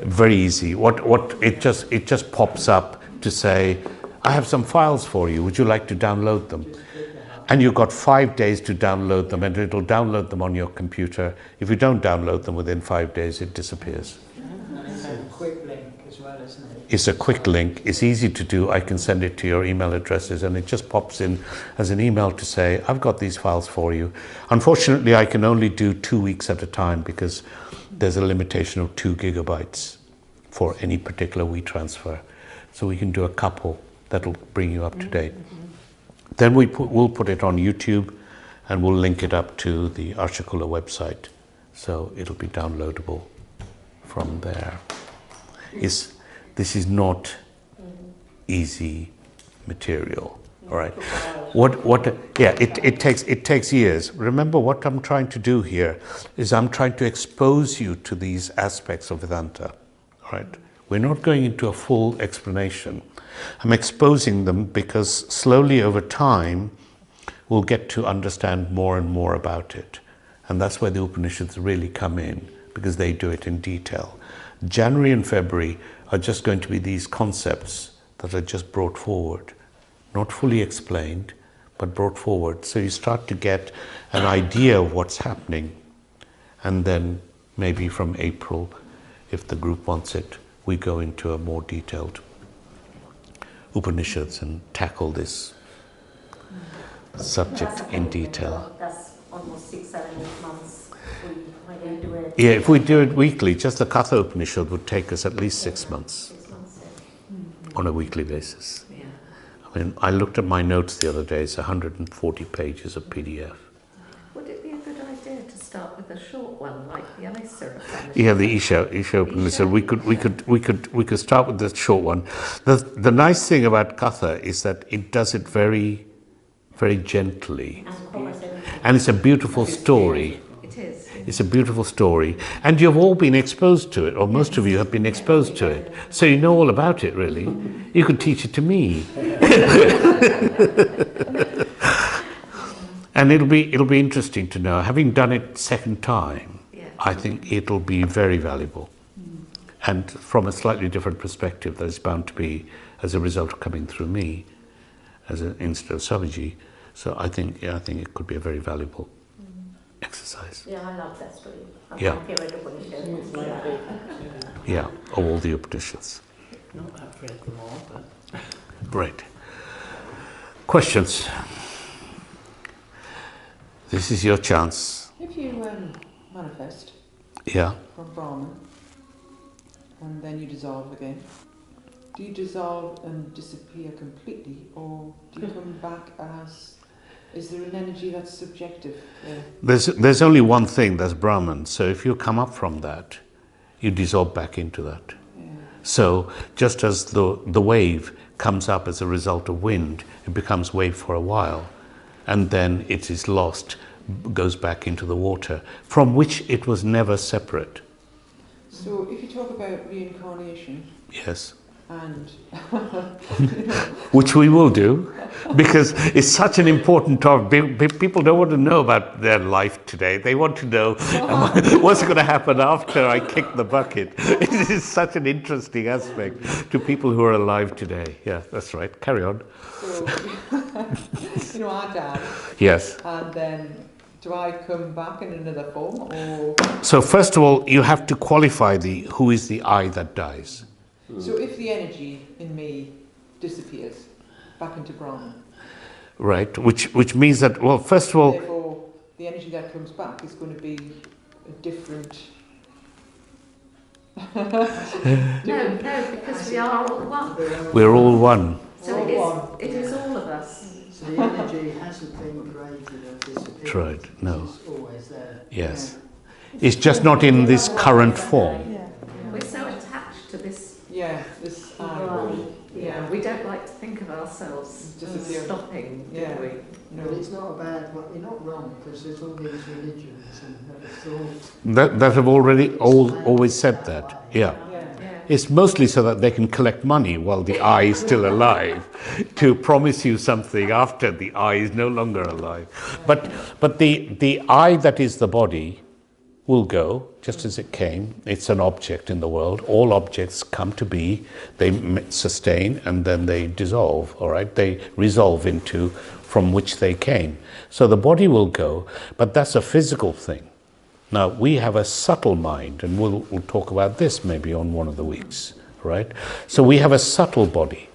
Very easy. What it just pops up to say, I have some files for you. Would you like to download them? And you've got 5 days to download them, and it'll download them on your computer. If you don't download them within 5 days, it disappears. And it's a quick link as well, isn't it? It's a quick link. It's easy to do. I can send it to your email addresses, and it just pops in as an email to say, I've got these files for you. Unfortunately, I can only do 2 weeks at a time because there's a limitation of 2 gigabytes for any particular WeTransfer. So we can do a couple that'll bring you up to date. Then we'll put it on YouTube, and we'll link it up to the Archakula website. So it'll be downloadable from there. This is not easy material, all right? It takes years. Remember, what I'm trying to do here is I'm trying to expose you to these aspects of Vedanta, all right? We're not going into a full explanation. I'm exposing them because slowly over time, we'll get to understand more and more about it. And that's where the Upanishads really come in, because they do it in detail. January and February are just going to be these concepts that are just brought forward, not fully explained, but brought forward. So you start to get an idea of what's happening. And then maybe from April, if the group wants it, we go into a more detailed Upanishads and tackle this subject in detail. That's almost 6, 7, 8 months. We're going to do it. Yeah, if we do it weekly, just the Katha Upanishad would take us at least 6 months 6 months. on a weekly basis. Yeah. I mean, I looked at my notes the other day, it's 140 pages of PDF. Would it be a good idea to start with a short one, like the Anisara? Yeah, the Isha Upanishad. We could start with the short one. The nice thing about Katha is that it does it very, very gently, and it's a beautiful story. It is. It's a beautiful story, and you've all been exposed to it, or most of you have been exposed to it, so you know all about it. Really, you could teach it to me. And it'll be interesting to know. Having done it second time, Yeah. I think it'll be very valuable, and from a slightly different perspective that is bound to be as a result of coming through me, instead of Swamiji. So I think it could be a very valuable exercise. Yeah, I love that story. Yeah. My favorite Upanishad. Yeah, of all the Upanishads. Not that I've read them all, but Right. Questions? This is your chance. If you manifest Yeah. from Brahman and then you dissolve again, do you dissolve and disappear completely, or do you come back as? Is there an energy that's subjective? There's only one thing, that's Brahman. So if you come up from that, you dissolve back into that. Yeah. So just as the wave comes up as a result of wind, it becomes wave for a while, and then it is lost, goes back into the water, from which it was never separate. So if you talk about reincarnation Yes. and Which we will do, because it's such an important topic. People don't want to know about their life today. They want to know what's going to happen after I kick the bucket. It is such an interesting aspect to people who are alive today. Yeah, that's right. Carry on. so I die, Yes. and then do I come back in another form, or So first of all, you have to qualify who is the I that dies. so if the energy in me disappears back into Brahman, Right, which means that, well, first of all, therefore the energy that comes back is going to be a different. No, because we are all one. we're all one. So it is all of us. so the energy hasn't been created or disappeared. Right, no. It's always there. Yes. It's just not in this current form. We're so attached to this. This Yeah, we don't like to think of ourselves Disappearing. stopping, do Yeah. we? But it's not a bad one. You're not wrong, because there's all these religions and thoughts. That have always said that. Yeah. It's mostly so that they can collect money while the I is still alive, to promise you something after the I is no longer alive. But the I that is the body will go just as it came. It's an object in the world. All objects come to be, they sustain, and then they dissolve, all right? They resolve into from which they came. So the body will go, but that's a physical thing. Now, we have a subtle mind, and we'll talk about this maybe on one of the weeks, right? So we have a subtle body.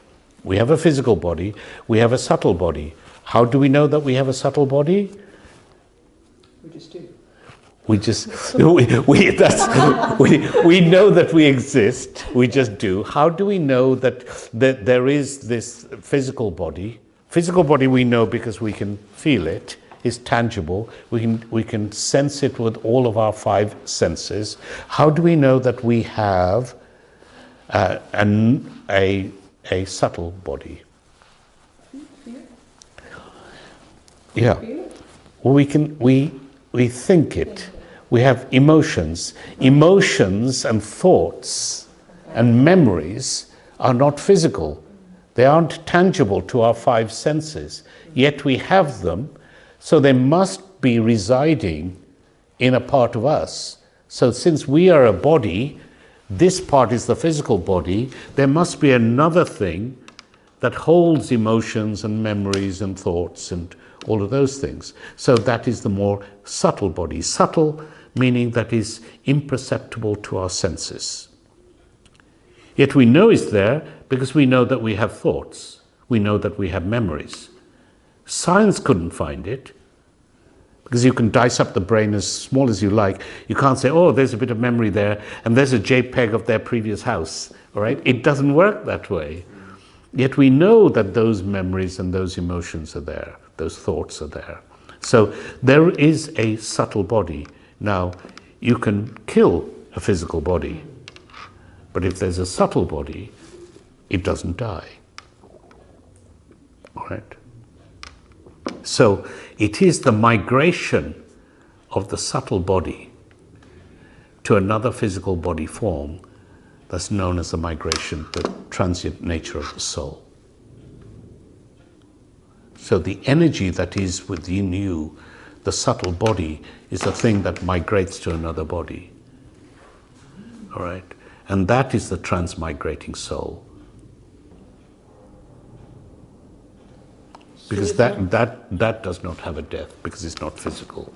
We have a physical body. We have a subtle body. How do we know that we have a subtle body? We just do. We know that we exist. We just do. How do we know that there is this physical body? Physical body we know because we can feel it. It's tangible. We can sense it with all of our 5 senses. How do we know that we have a subtle body? Yeah. Well, we think it. We have emotions. Emotions and thoughts and memories are not physical. They aren't tangible to our 5 senses. Yet we have them, so they must be residing in a part of us. So since we are a body, this part is the physical body, there must be another thing that holds emotions and memories and thoughts and all of those things. So that is the more subtle body. Subtle meaning that is imperceptible to our senses. Yet we know it's there because we know that we have thoughts. We know that we have memories. Science couldn't find it because you can dice up the brain as small as you like. You can't say, oh, there's a bit of memory there and there's a JPEG of their previous house. All right? It doesn't work that way. Yet we know that those memories and those emotions are there. Those thoughts are there. So there is a subtle body. Now, you can kill a physical body, but if there's a subtle body, it doesn't die. All right? So it is the migration of the subtle body to another physical body form that's known as the migration, the transient nature of the soul. So the energy that is within you, the subtle body, is a thing that migrates to another body. All right? And that is the transmigrating soul. Because that does not have a death, because it's not physical.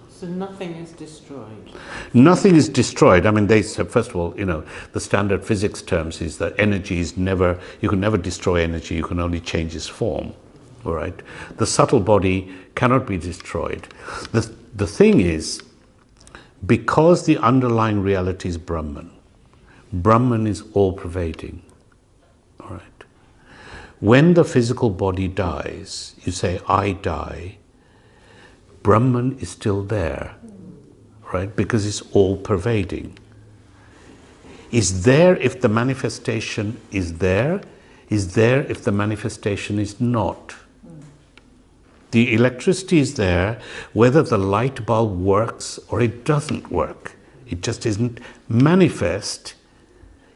So nothing is destroyed? Nothing is destroyed. I mean, they said, first of all, the standard physics terms is that energy is never, you can never destroy energy, you can only change its form. All right? The subtle body cannot be destroyed. The thing is, because the underlying reality is Brahman, Brahman is all-pervading. All right? When the physical body dies, you say, I die, Brahman is still there, right? Because it's all-pervading. Is there if the manifestation is there if the manifestation is not. The electricity is there, whether the light bulb works or it doesn't work. It just isn't manifest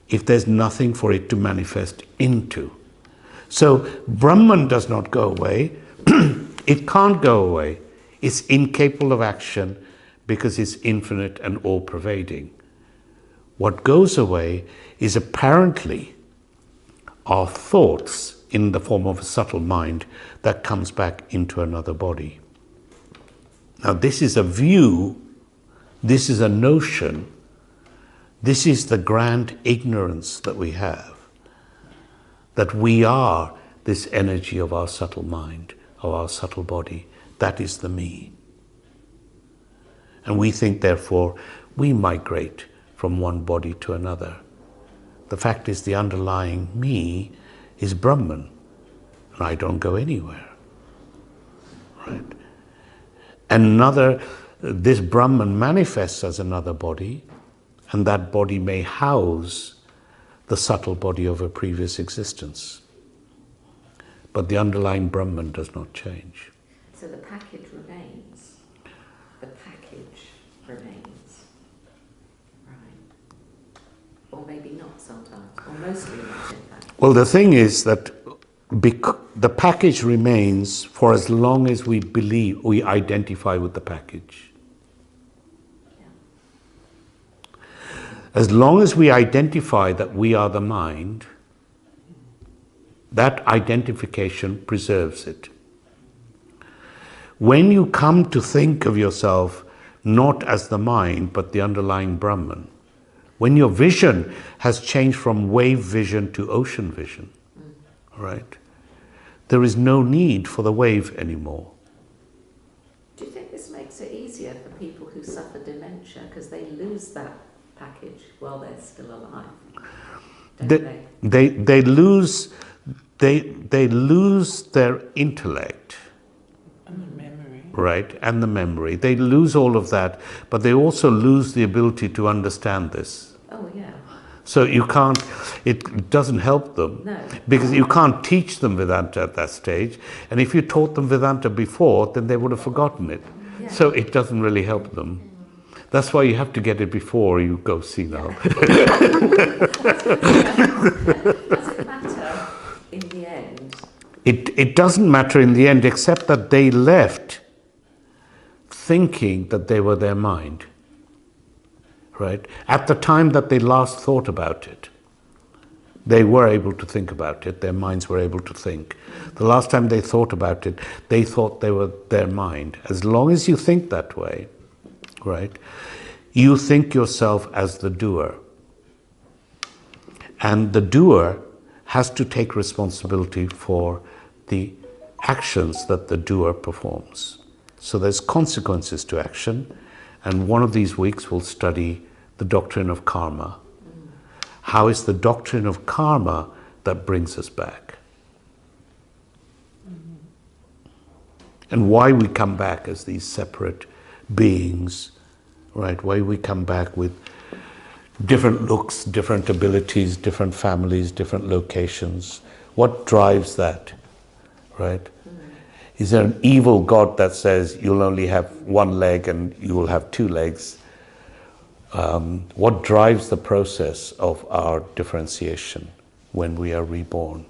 if there's nothing for it to manifest into. So Brahman does not go away. It can't go away. It's incapable of action because it's infinite and all-pervading. What goes away is apparently our thoughts in the form of a subtle mind that comes back into another body. Now this is a view, this is a notion, this is the grand ignorance that we have, that we are this energy of our subtle mind, of our subtle body. That is the me. And we think, therefore, we migrate from one body to another. The fact is, the underlying me is Brahman, and I don't go anywhere. Right? This Brahman manifests as another body, and that body may house the subtle body of a previous existence. But the underlying Brahman does not change. So the package remains. The package remains. Right. Or maybe not sometimes, or mostly not in fact. Well, the thing is that the package remains for as long as we believe, we identify with the package. Yeah. As long as we identify that we are the mind, that identification preserves it. When you come to think of yourself not as the mind, but the underlying Brahman, when your vision has changed from wave vision to ocean vision, right, there is no need for the wave anymore. Do you think this makes it easier for people who suffer dementia because they lose that package while they're still alive? Don't they? They lose their intellect, And the memory. right, and the memory. They lose all of that, but they also lose the ability to understand this. Oh, yeah. So you can't, it doesn't help them. No. Because you can't teach them Vedanta at that stage. And if you taught them Vedanta before, then they would have forgotten it. Yeah. So it doesn't really help them. That's why you have to get it before you go senile. Does it matter in the end? It doesn't matter in the end, except that they left thinking that they were their mind. Right? At the time that they last thought about it, they were able to think about it, their minds were able to think. The last time they thought about it, they thought they were their mind. As long as you think that way, right, you think yourself as the doer. And the doer has to take responsibility for the actions that the doer performs. So there's consequences to action. And one of these weeks we'll study the doctrine of karma. How is the doctrine of karma that brings us back? And why we come back as these separate beings, right? Why we come back with different looks, different abilities, different families, different locations. What drives that, right? Is there an evil God that says you'll only have one leg and you will have two legs? What drives the process of our differentiation when we are reborn?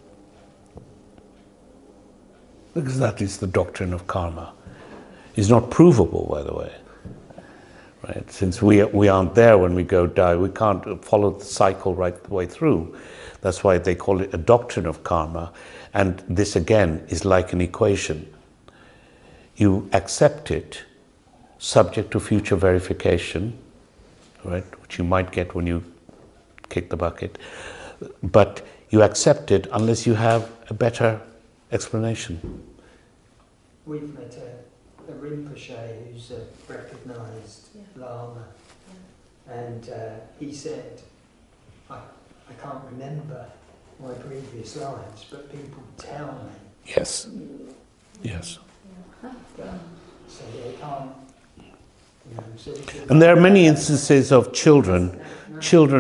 Because that is the doctrine of karma. It's not provable, by the way. Right? Since we aren't there when we go die, we can't follow the cycle right the way through. That's why they call it a doctrine of karma. And this again is like an equation. You accept it subject to future verification, right, which you might get when you kick the bucket, but you accept it unless you have a better explanation. We've met a Rinpoche who's a recognised Lama, and he said, I can't remember my previous lives, but people tell me. Yes. Yes. So they can't, And there are many instances of children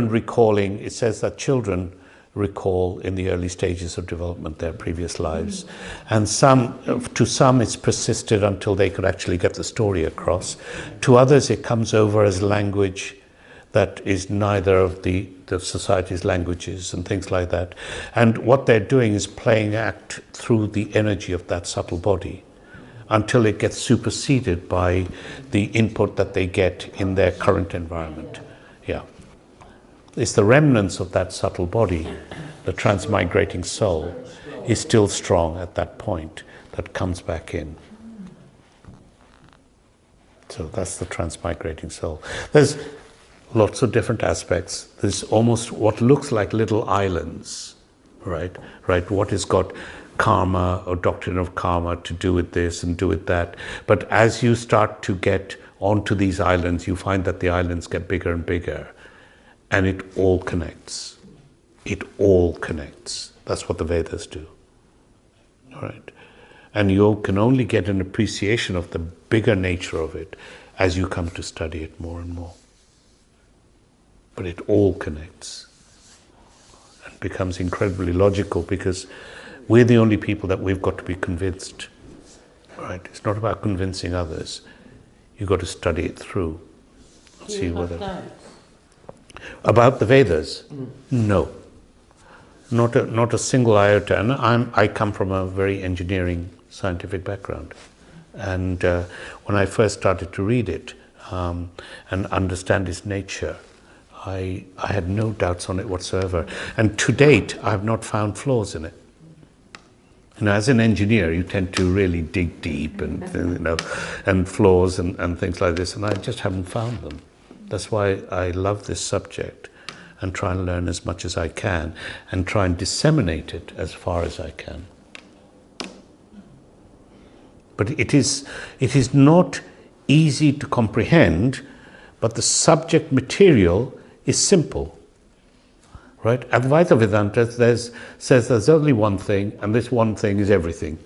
recalling. It says that children recall in the early stages of development their previous lives. And to some it's persisted until they could actually get the story across. To others it comes over as language that is neither of the society's languages and things like that. And what they're doing is playing act through the energy of that subtle body until it gets superseded by the input that they get in their current environment. Yeah. It's the remnants of that subtle body, the transmigrating soul, is still strong at that point that comes back in. So that's the transmigrating soul. There's lots of different aspects. There's almost what looks like little islands, right? Right, what has got karma or doctrine of karma to do with this and do with that. But as you start to get onto these islands, you find that the islands get bigger and bigger, and it all connects. It all connects. That's what the Vedas do. All right. And you can only get an appreciation of the bigger nature of it as you come to study it more and more. But it all connects and becomes incredibly logical, because we're the only people that we've got to be convinced. Right? It's not about convincing others. You've got to study it through. Do you have doubts? About the Vedas? No. Not a single iota. And I come from a very engineering scientific background. And when I first started to read it and understand its nature, I had no doubts on it whatsoever. And to date, I have not found flaws in it. You know, as an engineer, you tend to really dig deep and, you know, and flaws and things like this, and I just haven't found them. That's why I love this subject and try and learn as much as I can and try and disseminate it as far as I can. But it is not easy to comprehend, but the subject material is simple. Right? Advaita Vedanta says there's only one thing, and this one thing is everything.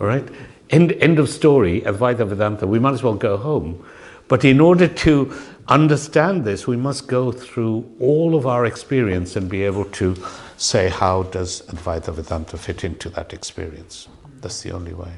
All right? End of story, Advaita Vedanta, we might as well go home. But in order to understand this, we must go through all of our experience and be able to say, how does Advaita Vedanta fit into that experience? That's the only way.